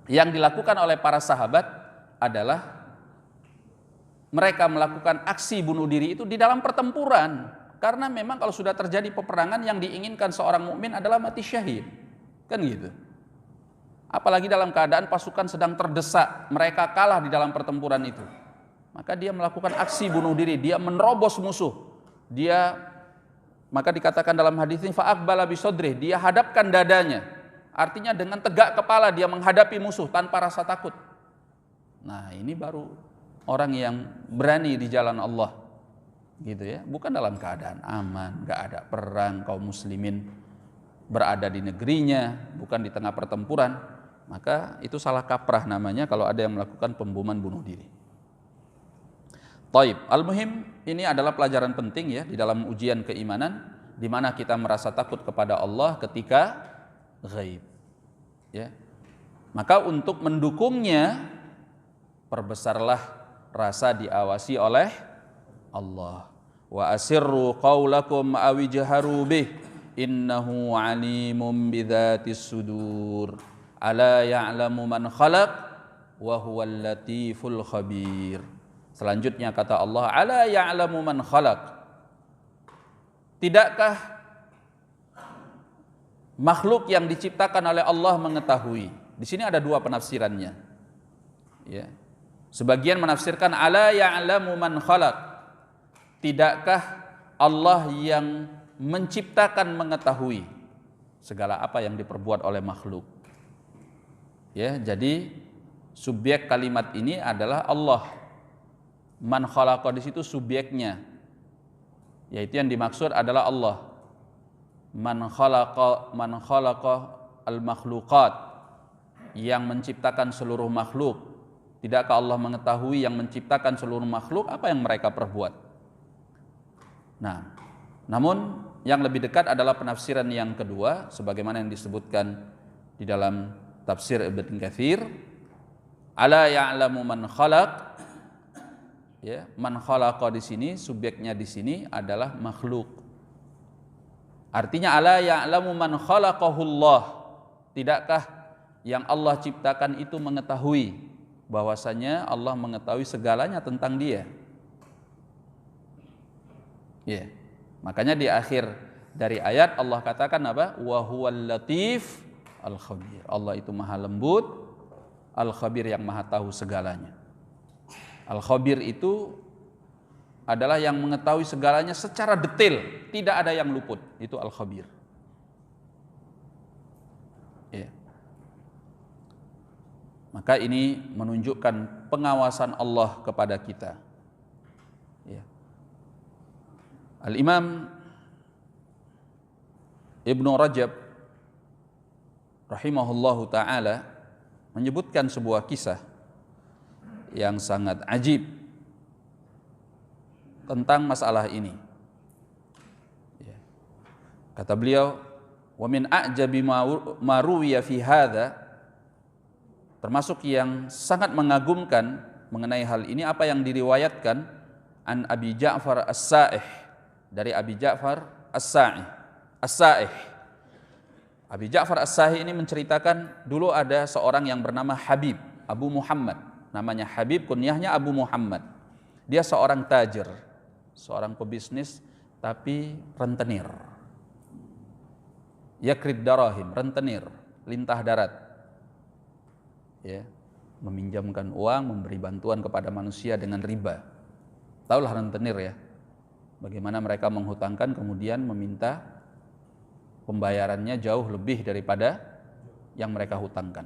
Yang dilakukan oleh para sahabat adalah mereka melakukan aksi bunuh diri itu di dalam pertempuran, karena memang kalau sudah terjadi peperangan yang diinginkan seorang mukmin adalah mati syahid, kan gitu. Apalagi dalam keadaan pasukan sedang terdesak, mereka kalah di dalam pertempuran itu, maka dia melakukan aksi bunuh diri, dia menerobos musuh, maka dikatakan dalam hadis ini fa'aqbala bisodrih, dia hadapkan dadanya, artinya dengan tegak kepala dia menghadapi musuh tanpa rasa takut. Nah, ini baru orang yang berani di jalan Allah, gitu ya. Bukan dalam keadaan aman, nggak ada perang, kaum muslimin berada di negerinya, bukan di tengah pertempuran. Maka itu salah kaprah namanya kalau ada yang melakukan pemboman bunuh diri. Taib, al-muhim ini adalah pelajaran penting ya di dalam ujian keimanan, di mana kita merasa takut kepada Allah ketika ghaib. Ya. Maka untuk mendukungnya, perbesarlah rasa diawasi oleh Allah. Wa asirru qaulakum awijharu bih innahu alimun bidzatis sudur. Ala ya'lamu man khalaq wa huwal latiful khabir. Selanjutnya kata Allah, ala ya'lamu man khalaq. Tidakkah makhluk yang diciptakan oleh Allah mengetahui? Di sini ada dua penafsirannya. Ya. Sebagian menafsirkan ala ya'lamu man khalaq. Tidakkah Allah yang menciptakan mengetahui segala apa yang diperbuat oleh makhluk? Ya, jadi subjek kalimat ini adalah Allah. Man khalaqa di situ subjeknya. Yaitu yang dimaksud adalah Allah. man khalaqa al-makhluqat, yang menciptakan seluruh makhluk. Tidakkah Allah mengetahui yang menciptakan seluruh makhluk apa yang mereka perbuat? Nah, namun yang lebih dekat adalah penafsiran yang kedua, sebagaimana yang disebutkan di dalam tafsir Ibnu Katsir, ala ya'lamu man khalaq. Ya, man khalaqa di sini, subjeknya di sini adalah makhluk. Artinya ala ya'lamu man khalaqahullah. Tidakkah yang Allah ciptakan itu mengetahui bahwasanya Allah mengetahui segalanya tentang dia? Ya. Makanya di akhir dari ayat Allah katakan apa? Wa huwal latif al-khabir. Allah itu maha lembut, al-khabir yang maha tahu segalanya. Al-khabir itu adalah yang mengetahui segalanya secara detail, tidak ada yang luput. Itu al-khabir. Ya. Maka ini menunjukkan pengawasan Allah kepada kita. Ya. Al-Imam Ibnu Rajab rahimahullahu ta'ala menyebutkan sebuah kisah yang sangat ajib tentang masalah ini. Ya. Kata beliau, wa min a'jabi ma ruwiya fi hadza, termasuk yang sangat mengagumkan mengenai hal ini apa yang diriwayatkan an Abi Ja'far As-Sa'ih, dari Abi Ja'far As-Sa'ih. Abi Ja'far As-Sa'ih ini menceritakan dulu ada seorang yang bernama Habib Abu Muhammad, namanya Habib, kunyahnya Abu Muhammad. Dia seorang tajir, seorang pebisnis tapi rentenir. Yakrid darahim, rentenir, lintah darat. Ya, meminjamkan uang, memberi bantuan kepada manusia dengan riba. Taulah rentenir ya. Bagaimana mereka menghutangkan kemudian meminta pembayarannya jauh lebih daripada yang mereka hutangkan.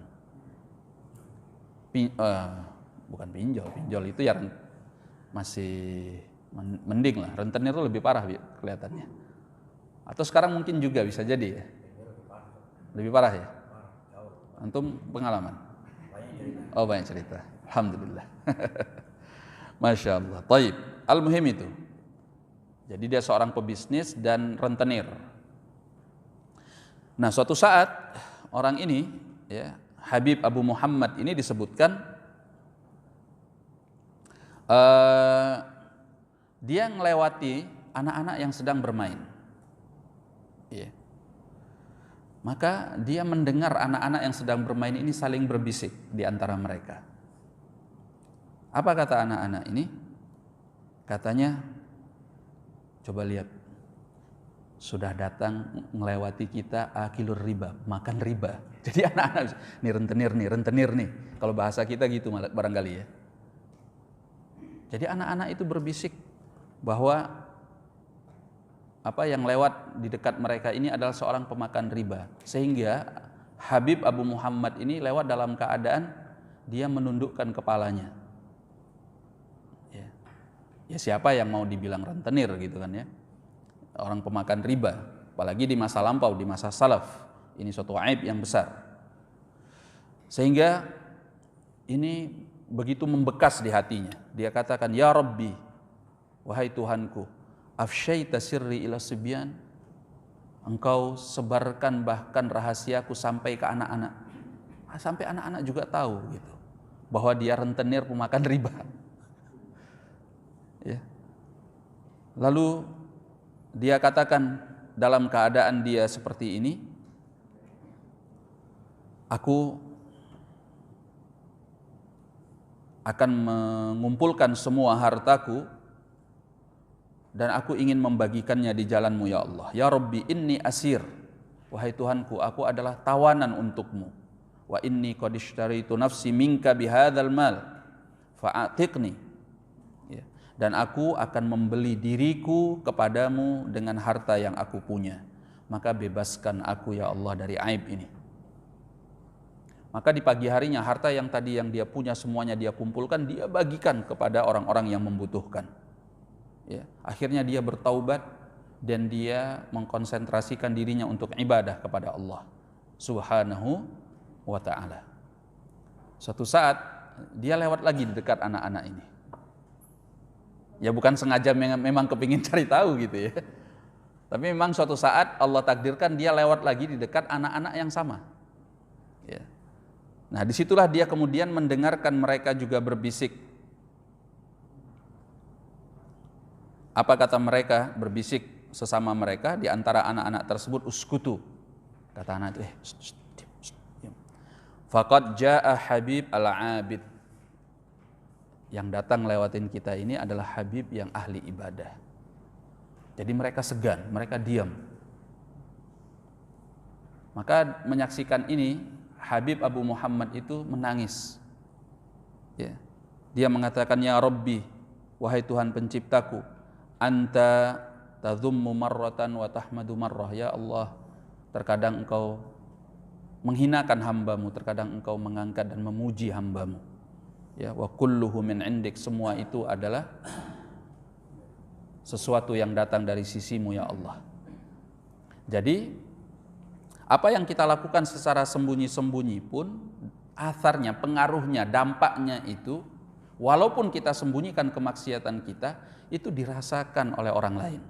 Bukan pinjol itu ya masih mending lah. Rentenir itu lebih parah kelihatannya. Atau sekarang mungkin juga bisa jadi ya. Lebih parah ya. Antum pengalaman? Oh, banyak cerita. Alhamdulillah. Masya Allah. Taib. Al-muhim itu. Jadi dia seorang pebisnis dan rentenir. Nah, suatu saat orang ini, ya, Habib Abu Muhammad ini disebutkan dia melewati anak-anak yang sedang bermain. Ya. Maka dia mendengar anak-anak yang sedang bermain ini saling berbisik di antara mereka. Apa kata anak-anak ini? Katanya, coba lihat, sudah datang melewati kita akilur riba, makan riba. Jadi anak-anak, nih rentenir nih. Kalau bahasa kita gitu barangkali ya. Jadi anak-anak itu berbisik bahwa apa yang lewat di dekat mereka ini adalah seorang pemakan riba. Sehingga Habib Abu Muhammad ini lewat dalam keadaan dia menundukkan kepalanya. Ya siapa yang mau dibilang rentenir gitu kan ya. Orang pemakan riba. Apalagi di masa lampau, di masa salaf. Ini suatu aib yang besar. Sehingga ini begitu membekas di hatinya. Dia katakan, ya Rabbi, wahai Tuhanku, afsyaita sirri ila sibyan, engkau sebarkan bahkan rahasiaku sampai ke anak-anak. Sampai anak-anak juga tahu gitu bahwa dia rentenir pemakan riba. Ya. Lalu dia katakan dalam keadaan dia seperti ini, aku akan mengumpulkan semua hartaku dan aku ingin membagikannya di jalan-Mu ya Allah. Ya Rabbi inni asir, wahai Tuhanku, aku adalah tawanan untukmu. Wa inni qad ishtaraitu nafsi minka bihadzal mal fa'atiqni. Ya. Dan aku akan membeli diriku kepadamu dengan harta yang aku punya. Maka bebaskan aku ya Allah dari aib ini. Maka di pagi harinya harta yang tadi yang dia punya semuanya dia kumpulkan, dia bagikan kepada orang-orang yang membutuhkan. Ya, akhirnya dia bertaubat, dan dia mengkonsentrasikan dirinya untuk ibadah kepada Allah Subhanahu wa ta'ala. Suatu saat dia lewat lagi di dekat anak-anak ini. Ya bukan sengaja memang kepingin cari tahu gitu ya. Tapi memang suatu saat Allah takdirkan dia lewat lagi di dekat anak-anak yang sama. Ya. Nah disitulah dia kemudian mendengarkan mereka juga berbisik. Apa kata mereka? Berbisik sesama mereka di antara anak-anak tersebut, uskutu. Kata anak itu, faqad jaa Habib al-Abid. Yang datang lewatin kita ini adalah Habib yang ahli ibadah. Jadi mereka segan, mereka diam. Maka menyaksikan ini, Habib Abu Muhammad itu menangis. Ya. Dia mengatakan, ya Rabbi, wahai Tuhan penciptaku, anta tadhummu marratan wa tahmadu marrah. Ya Allah, terkadang engkau menghinakan hambamu, terkadang engkau mengangkat dan memuji hambamu. Ya, wa kulluhu min indik, semua itu adalah sesuatu yang datang dari sisimu ya Allah. Jadi apa yang kita lakukan secara sembunyi-sembunyi pun atharnya, pengaruhnya, dampaknya itu walaupun kita sembunyikan kemaksiatan kita, itu dirasakan oleh orang lain.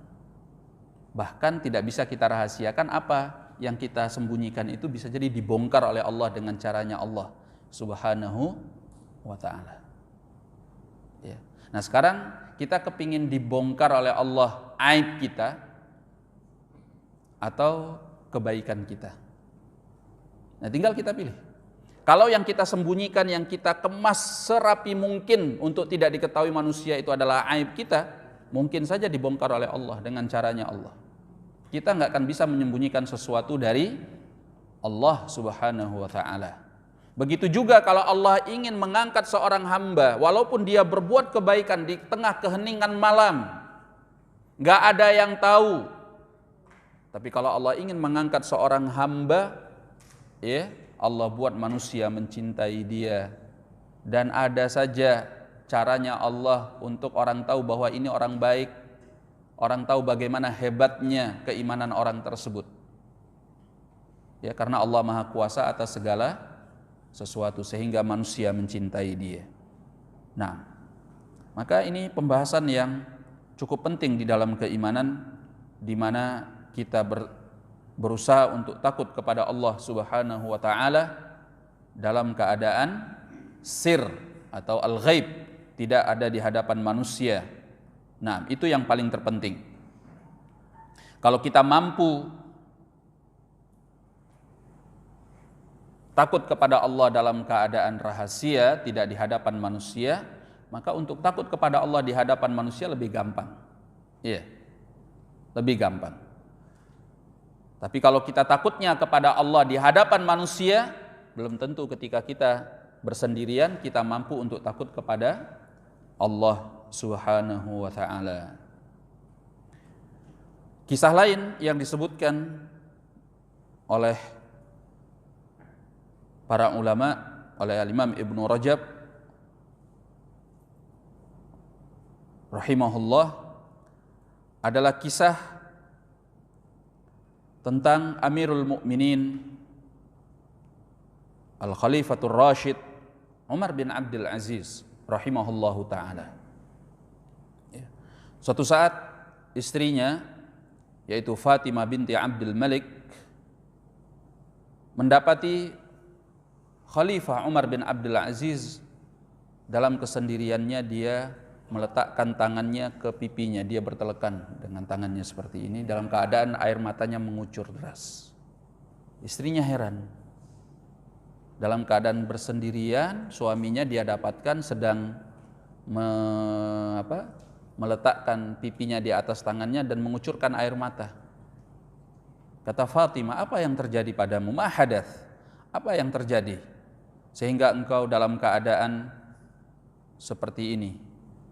Bahkan tidak bisa kita rahasiakan, apa yang kita sembunyikan itu bisa jadi dibongkar oleh Allah dengan caranya Allah Subhanahu wa ta'ala. Ya. Nah sekarang kita kepingin dibongkar oleh Allah aib kita atau kebaikan kita. Nah tinggal kita pilih. Kalau yang kita sembunyikan, yang kita kemas serapi mungkin untuk tidak diketahui manusia itu adalah aib kita, mungkin saja dibongkar oleh Allah dengan caranya Allah. Kita nggak akan bisa menyembunyikan sesuatu dari Allah Subhanahu wa ta'ala. Begitu juga kalau Allah ingin mengangkat seorang hamba, walaupun dia berbuat kebaikan di tengah keheningan malam, nggak ada yang tahu. Tapi kalau Allah ingin mengangkat seorang hamba, ya Allah buat manusia mencintai dia, dan ada saja caranya Allah untuk orang tahu bahwa ini orang baik, orang tahu bagaimana hebatnya keimanan orang tersebut. Ya, karena Allah Maha Kuasa atas segala sesuatu sehingga manusia mencintai dia. Nah, maka ini pembahasan yang cukup penting di dalam keimanan, di mana kita berusaha untuk takut kepada Allah Subhanahu wa ta'ala dalam keadaan sir atau al-ghaib, tidak ada di hadapan manusia. Nah, itu yang paling terpenting. Kalau kita mampu takut kepada Allah dalam keadaan rahasia, tidak di hadapan manusia, maka untuk takut kepada Allah di hadapan manusia lebih gampang. Iya, lebih gampang. Tapi kalau kita takutnya kepada Allah di hadapan manusia, belum tentu ketika kita bersendirian kita mampu untuk takut kepada Allah Subhanahu wa ta'ala. Kisah lain yang disebutkan oleh para ulama, oleh Imam Ibnu Rajab rahimahullah, adalah kisah tentang Amirul Mukminin Al-Khalifatul Rashid Umar bin Abdul Aziz rahimahullahu ta'ala. Suatu saat istrinya, yaitu Fatimah binti Abdul Malik, mendapati Khalifah Umar bin Abdul Aziz dalam kesendiriannya, dia meletakkan tangannya ke pipinya, dia bertelekan dengan tangannya seperti ini dalam keadaan air matanya mengucur deras. Istrinya heran, dalam keadaan bersendirian suaminya dia dapatkan sedang meletakkan pipinya di atas tangannya dan mengucurkan air mata. Kata Fatimah, apa yang terjadi padamu? Ma hadath? Apa yang terjadi sehingga engkau dalam keadaan seperti ini?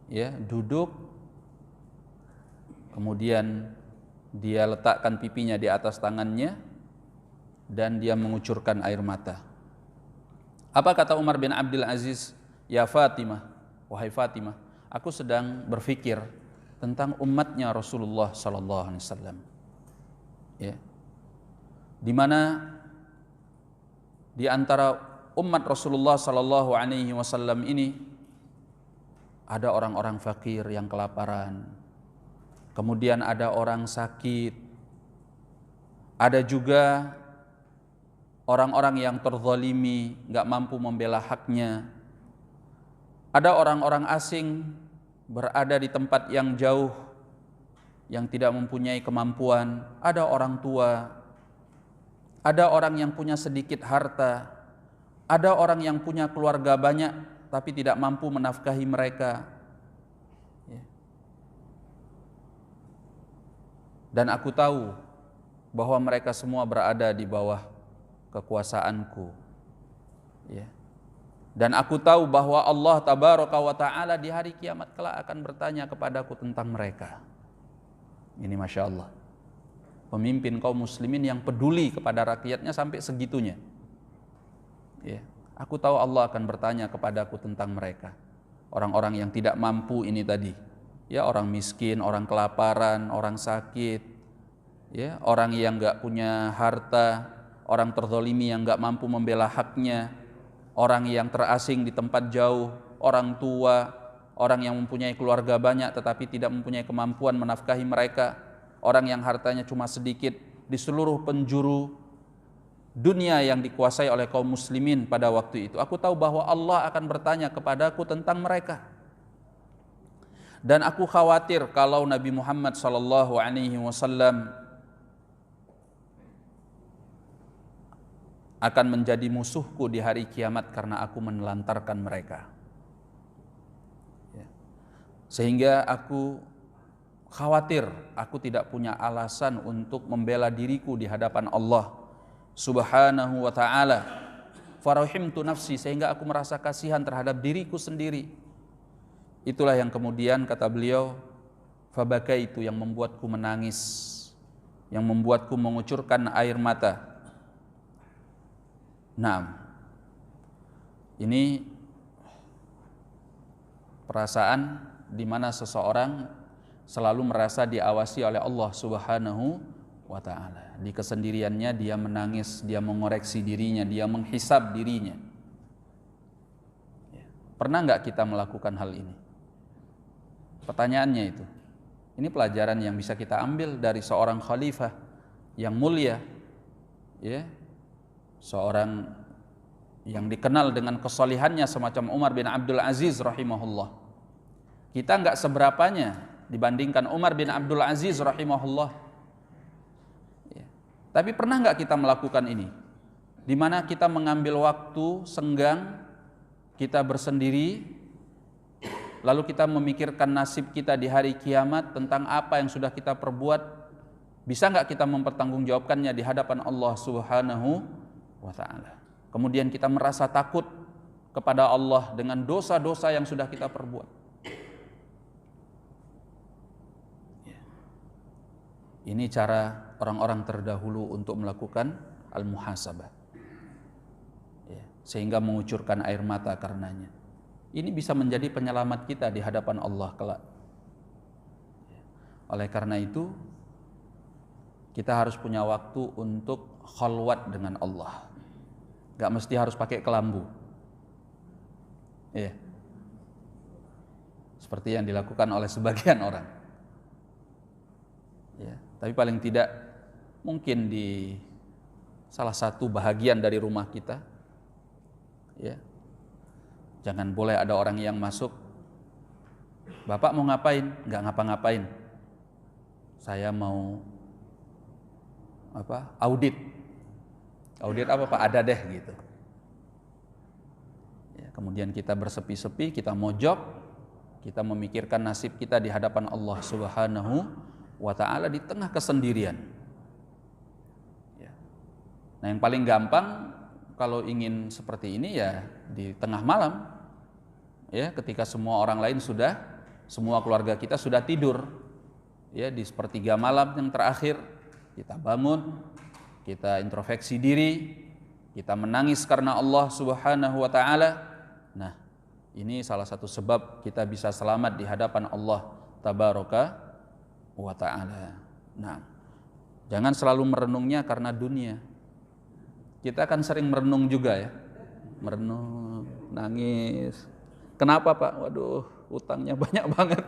Ya, duduk, kemudian dia letakkan pipinya di atas tangannya dan dia mengucurkan air mata. Apa kata Umar bin Abdul Aziz? Ya Fatimah, wahai Fatimah, aku sedang berpikir tentang umatnya Rasulullah sallallahu alaihi wasallam. Ya. Di mana di antara umat Rasulullah sallallahu alaihi wasallam ini ada orang-orang fakir yang kelaparan. Kemudian ada orang sakit. Ada juga orang-orang yang terzalimi, enggak mampu membela haknya. Ada orang-orang asing berada di tempat yang jauh, yang tidak mempunyai kemampuan. Ada orang tua, ada orang yang punya sedikit harta, ada orang yang punya keluarga banyak tapi tidak mampu menafkahi mereka. Dan aku tahu bahwa mereka semua berada di bawah kekuasaanku. Dan aku tahu bahwa Allah tabaraka wa ta'ala di hari kiamat kelak akan bertanya kepadaku tentang mereka. Ini Masya Allah, pemimpin kaum muslimin yang peduli kepada rakyatnya sampai segitunya. Aku tahu Allah akan bertanya kepadaku tentang mereka. Orang-orang yang tidak mampu ini tadi, orang miskin, orang kelaparan, orang sakit, orang yang enggak punya harta, orang terzalimi yang enggak mampu membela haknya, orang yang terasing di tempat jauh, orang tua, orang yang mempunyai keluarga banyak tetapi tidak mempunyai kemampuan menafkahi mereka, orang yang hartanya cuma sedikit. Di seluruh penjuru dunia yang dikuasai oleh kaum muslimin pada waktu itu, aku tahu bahwa Allah akan bertanya kepadaku tentang mereka. Dan aku khawatir kalau Nabi Muhammad SAW akan menjadi musuhku di hari kiamat karena aku menelantarkan mereka. Sehingga aku khawatir aku tidak punya alasan untuk membela diriku di hadapan Allah Subhanahu wa ta'ala. Farahimtu nafsi, sehingga aku merasa kasihan terhadap diriku sendiri. Itulah yang kemudian kata beliau, fabakaitu, yang membuatku menangis, yang membuatku mengucurkan air mata. Nah, ini perasaan di mana seseorang selalu merasa diawasi oleh Allah Subhanahu wa ta'ala. Di kesendiriannya dia menangis, dia mengoreksi dirinya, dia menghisab dirinya. Pernah enggak kita melakukan hal ini? Pertanyaannya itu. Ini pelajaran yang bisa kita ambil dari seorang khalifah yang mulia, seorang yang dikenal dengan kesalihannya semacam Umar bin Abdul Aziz rahimahullah. Kita enggak seberapanya dibandingkan Umar bin Abdul Aziz rahimahullah. Tapi pernah enggak kita melakukan ini? Di mana kita mengambil waktu senggang, kita bersendiri, lalu kita memikirkan nasib kita di hari kiamat, tentang apa yang sudah kita perbuat. Bisa enggak kita mempertanggungjawabkannya di hadapan Allah Subhanahu wa ta'ala? Kemudian kita merasa takut kepada Allah dengan dosa-dosa yang sudah kita perbuat. Ini cara orang-orang terdahulu untuk melakukan al-muhasabah, sehingga mengucurkan air mata karenanya. Ini bisa menjadi penyelamat kita di hadapan Allah kelak. Oleh karena itu, kita harus punya waktu untuk khalwat dengan Allah. Gak mesti harus pakai kelambu. Seperti yang dilakukan oleh sebagian orang. Tapi paling tidak mungkin di salah satu bahagian dari rumah kita, jangan boleh ada orang yang masuk, Bapak mau ngapain? Nggak ngapa-ngapain, saya mau audit apa Pak? Ada deh gitu. Kemudian kita bersepi-sepi, kita mojok, kita memikirkan nasib kita di hadapan Allah Subhanahu wa ta'ala di tengah kesendirian. Nah, yang paling gampang kalau ingin seperti ini di tengah malam, ketika semua orang lain semua keluarga kita sudah tidur, di sepertiga malam yang terakhir kita bangun, kita introspeksi diri, kita menangis karena Allah Subhanahu wa ta'ala. Nah, ini salah satu sebab kita bisa selamat di hadapan Allah tabaraka wa ta'ala. Nah, jangan selalu merenungnya karena dunia. Kita kan sering merenung juga ya. Merenung, nangis. Kenapa Pak? Waduh, utangnya banyak banget.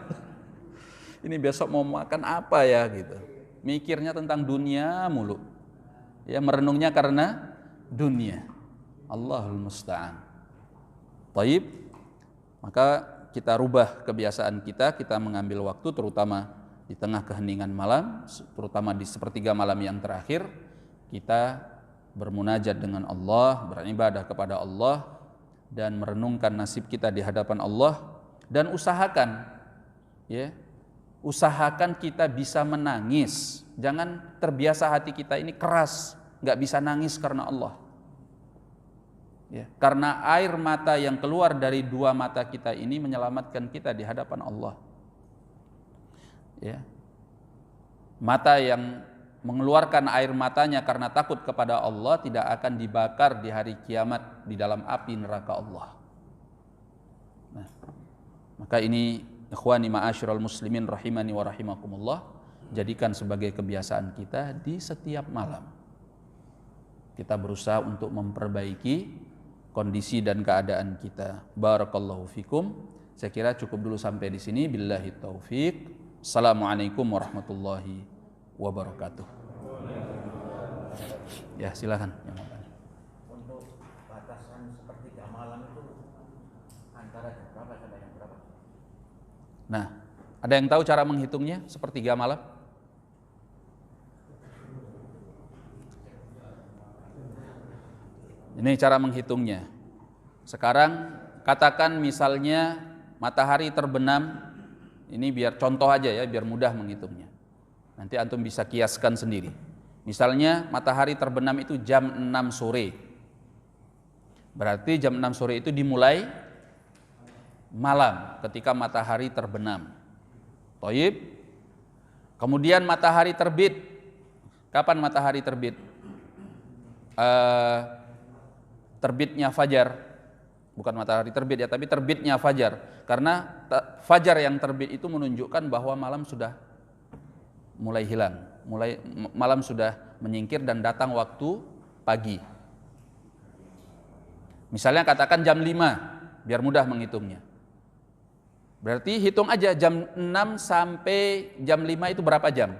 Ini besok mau makan apa ya gitu. Mikirnya tentang dunia mulu. Ya, merenungnya karena dunia. Allahul musta'an. Taib. Maka kita rubah kebiasaan kita mengambil waktu terutama di tengah keheningan malam, terutama di sepertiga malam yang terakhir, kita bermunajat dengan Allah, beribadah kepada Allah, dan merenungkan nasib kita di hadapan Allah, dan usahakan kita bisa menangis. Jangan terbiasa hati kita ini keras, nggak bisa nangis karena Allah. Karena air mata yang keluar dari dua mata kita ini menyelamatkan kita di hadapan Allah. Mata yang mengeluarkan air matanya karena takut kepada Allah tidak akan dibakar di hari kiamat di dalam api neraka Allah. Nah, maka ini ikhwani ma'asyiral muslimin rahimani wa rahimakumullah, jadikan sebagai kebiasaan kita di setiap malam. Kita berusaha untuk memperbaiki kondisi dan keadaan kita. Barakallahu fikum. Saya kira cukup dulu sampai di sini. Billahi taufik. Assalamualaikum warahmatullahi wabarakatuh. Ya, silakan. Untuk batasan sepertiga malam itu antara jam berapa sampai jam berapa? Nah, ada yang tahu cara menghitungnya sepertiga malam? Ini cara menghitungnya. Sekarang katakan misalnya matahari terbenam, ini biar contoh aja ya, biar mudah menghitungnya. Nanti antum bisa kiaskan sendiri. Misalnya matahari terbenam itu jam 6 sore. Berarti jam 6 sore itu dimulai malam ketika matahari terbenam. Thayyib. Kemudian matahari terbit. Kapan matahari terbit? Terbitnya fajar, bukan matahari terbit ya, tapi terbitnya fajar. Karena fajar yang terbit itu menunjukkan bahwa malam sudah mulai hilang, malam sudah menyingkir dan datang waktu pagi. Misalnya katakan jam 5, biar mudah menghitungnya. Berarti hitung aja jam 6 sampai jam 5 itu berapa jam?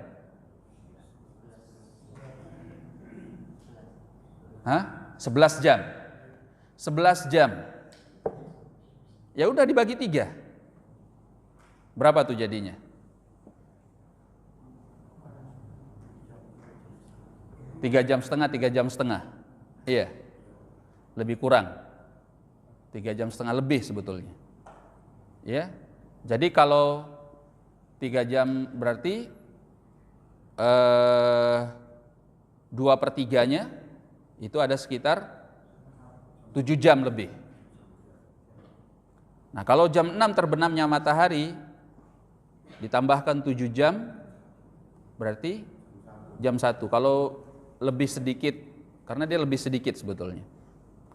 Hah? 11 jam. 11 jam. Ya udah dibagi 3. Berapa tuh jadinya? 3 jam setengah, 3 jam setengah. Iya. Lebih kurang. 3 jam setengah lebih sebetulnya. Ya. Jadi kalau 3 jam berarti 2/3-nya itu ada sekitar 7 jam lebih. Nah, kalau jam 6 terbenamnya matahari ditambahkan 7 jam berarti jam 1. Kalau lebih sedikit, karena dia lebih sedikit sebetulnya,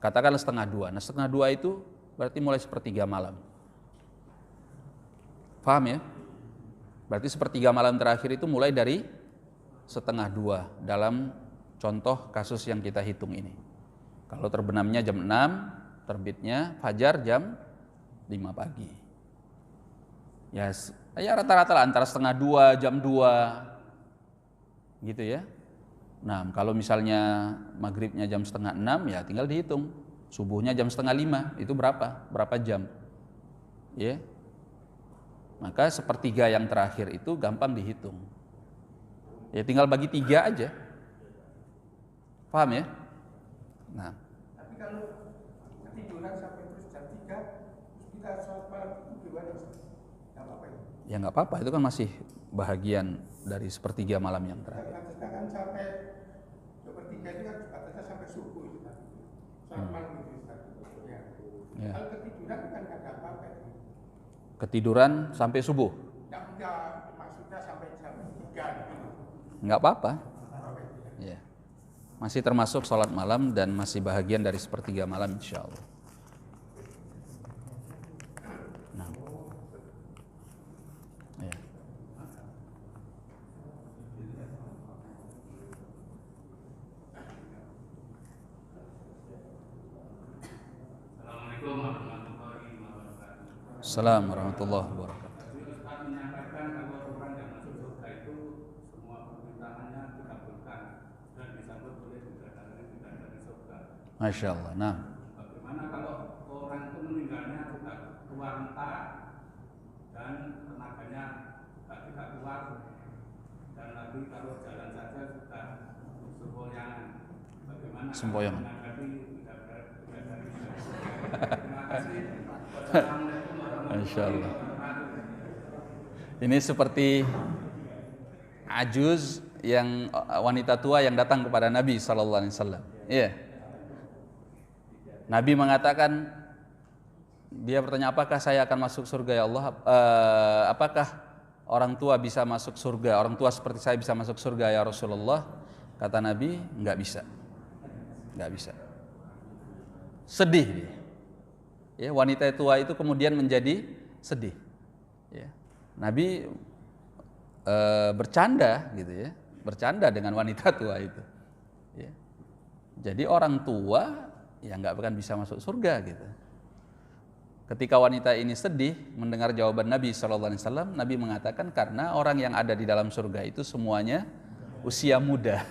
katakanlah 1/2. Nah, 1/2 itu berarti mulai 1/3 malam. Paham ya? Berarti 1/3 malam terakhir itu mulai dari 1/2 dalam contoh kasus yang kita hitung ini. Kalau terbenamnya jam 6, terbitnya fajar jam 5 pagi. Ya rata-rata lah antara 1/2, jam 2. Gitu ya. Nah, kalau misalnya maghribnya jam 5:30 ya tinggal dihitung. Subuhnya jam 4:30, itu berapa? Berapa jam? Ya. Maka 1/3 yang terakhir itu gampang dihitung. Ya tinggal bagi 3 aja. Paham ya? Nah. Tapi kalau ketiduran sampai terus jam 3, terus kita sholat malam itu gimana? Nggak apa-apa ya? Ya nggak apa-apa, itu kan masih bahagian dari 1/3 malam yang terakhir. Batasnya kan sampai 2/3 itu kan batasnya sampai subuh itu kan. Sholat malam itu ya. Ya. Kalau ketiduran kan nggak ada apa-apa ya. Ketiduran sampai subuh? Enggak, maksudnya sampai jam 3 gitu. Nggak apa-apa. Ya. Masih termasuk sholat malam dan masih bahagian dari 1/3 malam insya Allah. Nah. Ya. Assalamualaikum warahmatullahi wabarakatuh. Masya Allah. Nah, Bagaimana kalau orang itu meninggalnya sudah keluar entah dan tenaganya tidak keluar, dan lagi kalau jalan saja sudah sempoyangan. Bagaimana sempoyongan. menanggapi bidadari? Terima kasih. Wassalamualaikum warahmatullahi Masya Allah. wabarakatuh. Ini seperti ajuz yang wanita tua yang datang kepada Nabi sallallahu alaihi wasallam. Iya. Nabi mengatakan, dia bertanya, apakah saya akan masuk surga ya Allah? Apakah orang tua bisa masuk surga? Orang tua seperti saya bisa masuk surga ya Rasulullah? Kata Nabi, enggak bisa. Enggak bisa. Sedih dia. Ya, wanita tua itu kemudian menjadi sedih. Ya. Nabi bercanda gitu ya, bercanda dengan wanita tua itu. Ya. Jadi orang tua ya nggak akan bisa masuk surga gitu. Ketika wanita ini sedih mendengar jawaban Nabi SAW, Nabi mengatakan karena orang yang ada di dalam surga itu semuanya usia muda.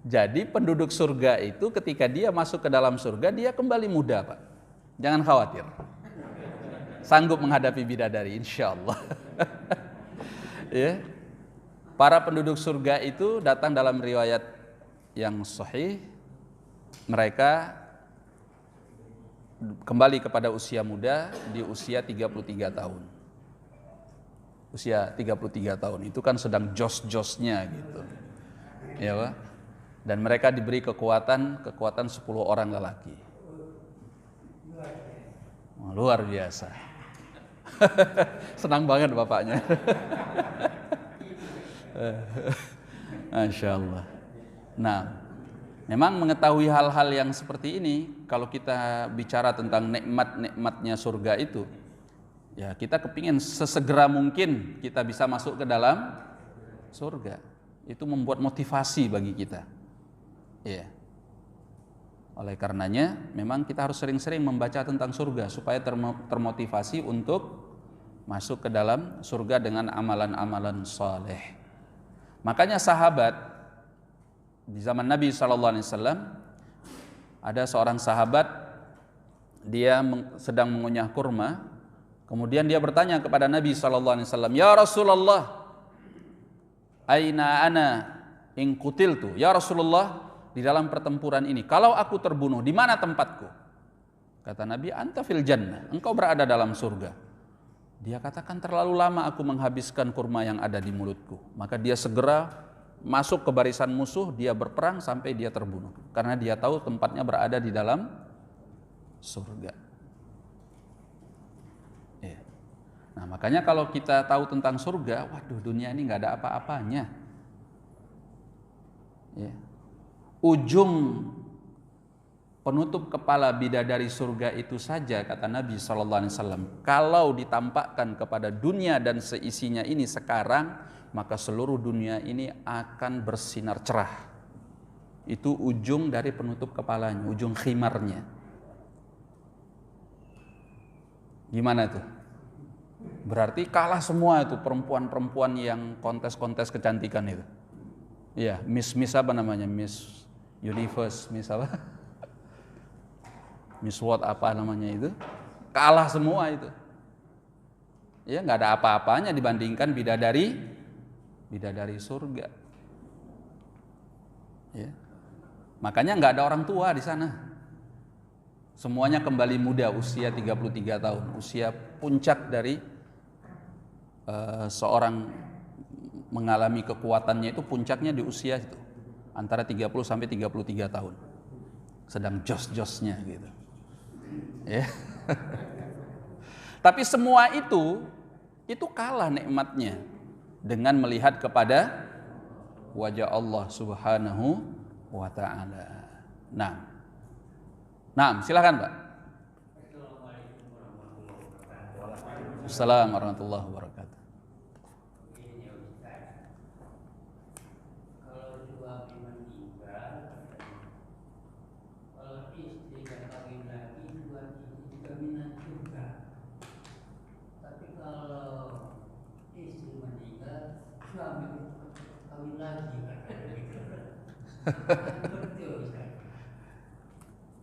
Jadi penduduk surga itu ketika dia masuk ke dalam surga dia kembali muda, Pak. Jangan khawatir. Sanggup menghadapi bidadari, insya Allah. Ya. Para penduduk surga itu datang dalam riwayat yang sahih, mereka kembali kepada usia muda di usia 33 tahun. Usia 33 tahun itu kan sedang jos-josnya gitu. Ya, Pak. Dan mereka diberi kekuatan 10 orang lelaki. Luar biasa. Senang banget bapaknya. Masya Allah. Nah, memang mengetahui hal-hal yang seperti ini, kalau kita bicara tentang nikmat-nikmatnya surga itu, ya kita kepingin sesegera mungkin kita bisa masuk ke dalam surga. Itu membuat motivasi bagi kita. Ya. Oleh karenanya, memang kita harus sering-sering membaca tentang surga supaya termotivasi untuk masuk ke dalam surga dengan amalan-amalan saleh. Makanya sahabat di zaman Nabi SAW, ada seorang sahabat, dia sedang mengunyah kurma, kemudian dia bertanya kepada Nabi SAW, ya Rasulullah, aina ana in qutiltu? Ya Rasulullah, di dalam pertempuran ini, kalau aku terbunuh, di mana tempatku? Kata Nabi, anta fil jannah, engkau berada dalam surga. Dia katakan, terlalu lama aku menghabiskan kurma yang ada di mulutku. Maka dia segera masuk ke barisan musuh, dia berperang sampai dia terbunuh. Karena dia tahu tempatnya berada di dalam surga. Ya. Nah, makanya kalau kita tahu tentang surga, waduh, dunia ini nggak ada apa-apanya. Ya. Ujung penutup kepala bidadari surga itu saja, kata Nabi SAW, kalau ditampakkan kepada dunia dan seisinya ini sekarang, maka seluruh dunia ini akan bersinar cerah. Itu ujung dari penutup kepalanya, ujung khimarnya. Gimana tuh? Berarti kalah semua itu perempuan-perempuan yang kontes-kontes kecantikan itu. Iya, Miss apa namanya? Miss Universe, Miss apa? Miss World apa namanya itu? Kalah semua itu. Ya, nggak ada apa-apanya dibandingkan bidadari surga. Ya. Makanya nggak ada orang tua di sana. Semuanya kembali muda, usia 33 tahun, usia puncak dari seorang mengalami kekuatannya itu, puncaknya di usia itu antara 30 sampai 33 tahun. Sedang jos-josnya gitu. Ya. Tapi semua itu kalah nikmatnya dengan melihat kepada wajah Allah Subhanahu wa taala. Nah, silakan, Pak. Assalamualaikum warahmatullahi wabarakatuh.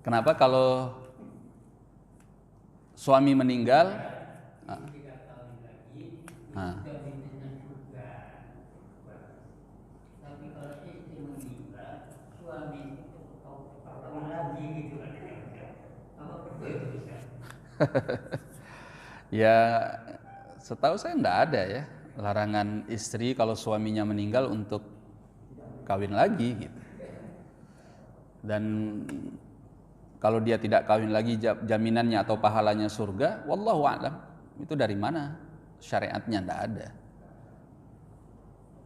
Kenapa kalau suami meninggal? Nah. Ya, setahu saya enggak ada ya larangan istri kalau suaminya meninggal untuk kawin lagi gitu. Dan kalau dia tidak kawin lagi, jaminannya atau pahalanya surga, wallahu a'lam. Itu dari mana? Syariatnya enggak ada.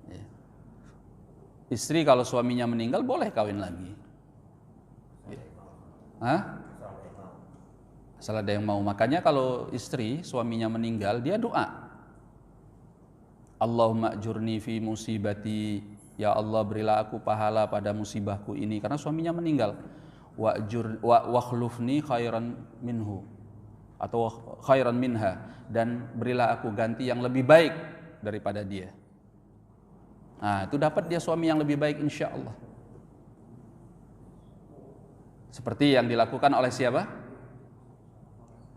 Ya. Istri kalau suaminya meninggal boleh kawin lagi. Ya. Hah? Asal ada yang mau. Makanya kalau istri suaminya meninggal, dia doa, Allahumma ajurni fi musibati, ya Allah berilah aku pahala pada musibahku ini, karena suaminya meninggal. Wa khlufni khairan minhu, atau khairan minha, dan berilah aku ganti yang lebih baik daripada dia. Nah, itu dapat dia suami yang lebih baik insya Allah. Seperti yang dilakukan oleh siapa?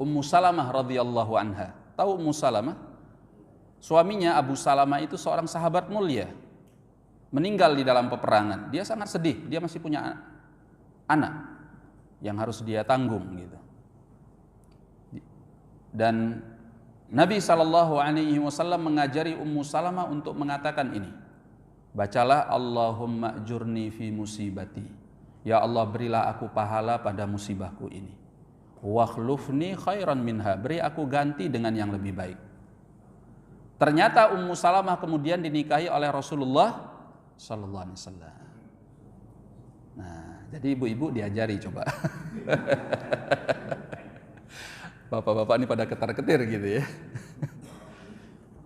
Ummu Salamah radhiyallahu anha. Tahu Ummu Salamah? Suaminya Abu Salamah itu seorang sahabat mulia, meninggal di dalam peperangan. Dia sangat sedih, dia masih punya anak yang harus dia tanggung gitu. Dan Nabi SAW mengajari Ummu Salamah untuk mengatakan ini. Bacalah Allahumma ajurni fi musibati. Ya Allah berilah aku pahala pada musibahku ini. Wa khlufni khairan minha, beri aku ganti dengan yang lebih baik. Ternyata Ummu Salamah kemudian dinikahi oleh Rasulullah sallallahu alaihi wasallam. Nah, jadi ibu-ibu diajari coba. Bapak-bapak ini pada ketar-ketir gitu ya.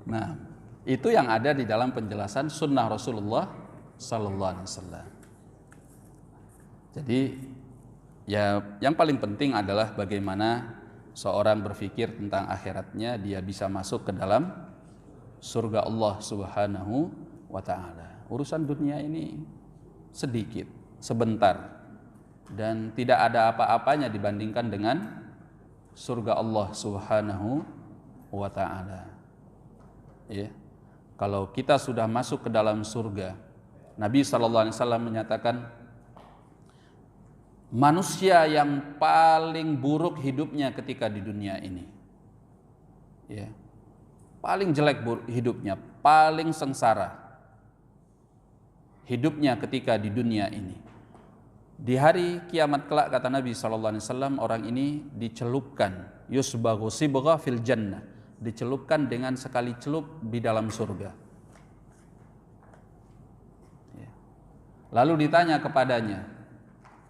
Nah, itu yang ada di dalam penjelasan sunnah Rasulullah sallallahu alaihi wasallam. Jadi ya, yang paling penting adalah bagaimana seorang berpikir tentang akhiratnya, dia bisa masuk ke dalam surga Allah Subhanahu wa ta'ala. Urusan dunia ini sedikit, sebentar, dan tidak ada apa-apanya dibandingkan dengan surga Allah Subhanahu wa ta'ala. Ya. Kalau kita sudah masuk ke dalam surga, Nabi SAW menyatakan, manusia yang paling buruk hidupnya ketika di dunia ini, ya, paling jelek hidupnya, paling sengsara hidupnya ketika di dunia ini, di hari kiamat kelak, kata Nabi SAW, orang ini dicelupkan, yusbaghu sibgha fil jannah, dicelupkan dengan sekali celup di dalam surga. Ya. Lalu ditanya kepadanya,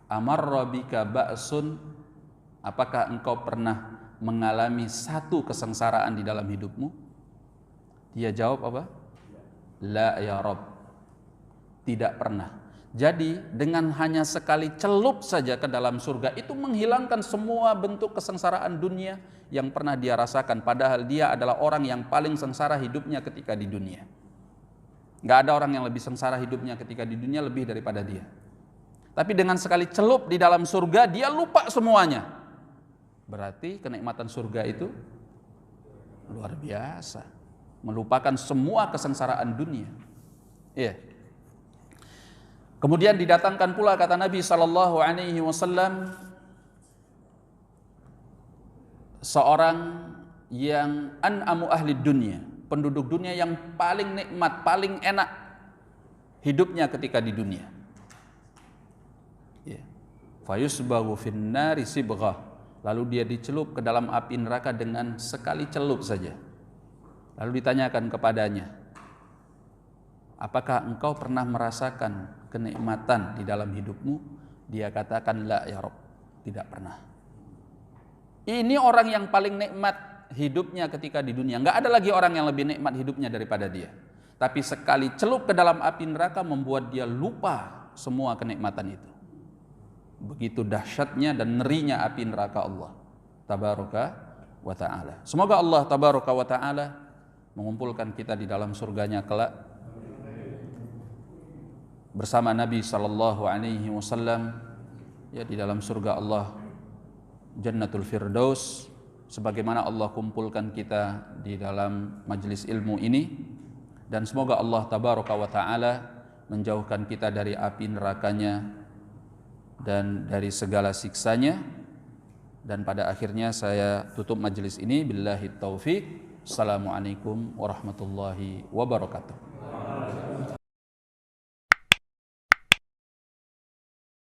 amarra bika ba'sun, apakah engkau pernah mengalami satu kesengsaraan di dalam hidupmu? Dia jawab apa? La ya Rabb, tidak pernah. Jadi dengan hanya sekali celup saja ke dalam surga, itu menghilangkan semua bentuk kesengsaraan dunia yang pernah dia rasakan, padahal dia adalah orang yang paling sengsara hidupnya ketika di dunia. Gak ada orang yang lebih sengsara hidupnya ketika di dunia lebih daripada dia. Tapi dengan sekali celup di dalam surga, dia lupa semuanya. Berarti kenikmatan surga itu luar biasa, melupakan semua kesengsaraan dunia. Iya. Kemudian didatangkan pula, kata Nabi SAW, seorang yang an'amu ahli dunia, penduduk dunia yang paling nikmat, paling enak hidupnya ketika di dunia. Fayusbaghu finnari sibghah, lalu dia dicelup ke dalam api neraka dengan sekali celup saja. Lalu ditanyakan kepadanya, apakah engkau pernah merasakan kenikmatan di dalam hidupmu? Dia katakan, la ya Rabb, tidak pernah. Ini orang yang paling nikmat hidupnya ketika di dunia. Enggak ada lagi orang yang lebih nikmat hidupnya daripada dia. Tapi sekali celup ke dalam api neraka membuat dia lupa semua kenikmatan itu. Begitu dahsyatnya dan ngerinya api neraka Allah tabaraka wa ta'ala. Semoga Allah tabaraka wa ta'ala mengumpulkan kita di dalam surganya kelak. bersama Nabi sallallahu alaihi wasallam ya di dalam surga Allah Jannatul Firdaus, sebagaimana Allah kumpulkan kita di dalam majelis ilmu ini. Dan semoga Allah tabaraka wa taala menjauhkan kita dari api nerakanya dan dari segala siksanya. Dan pada akhirnya saya tutup majelis ini billahi taufik. Assalamualaikum warahmatullahi wabarakatuh.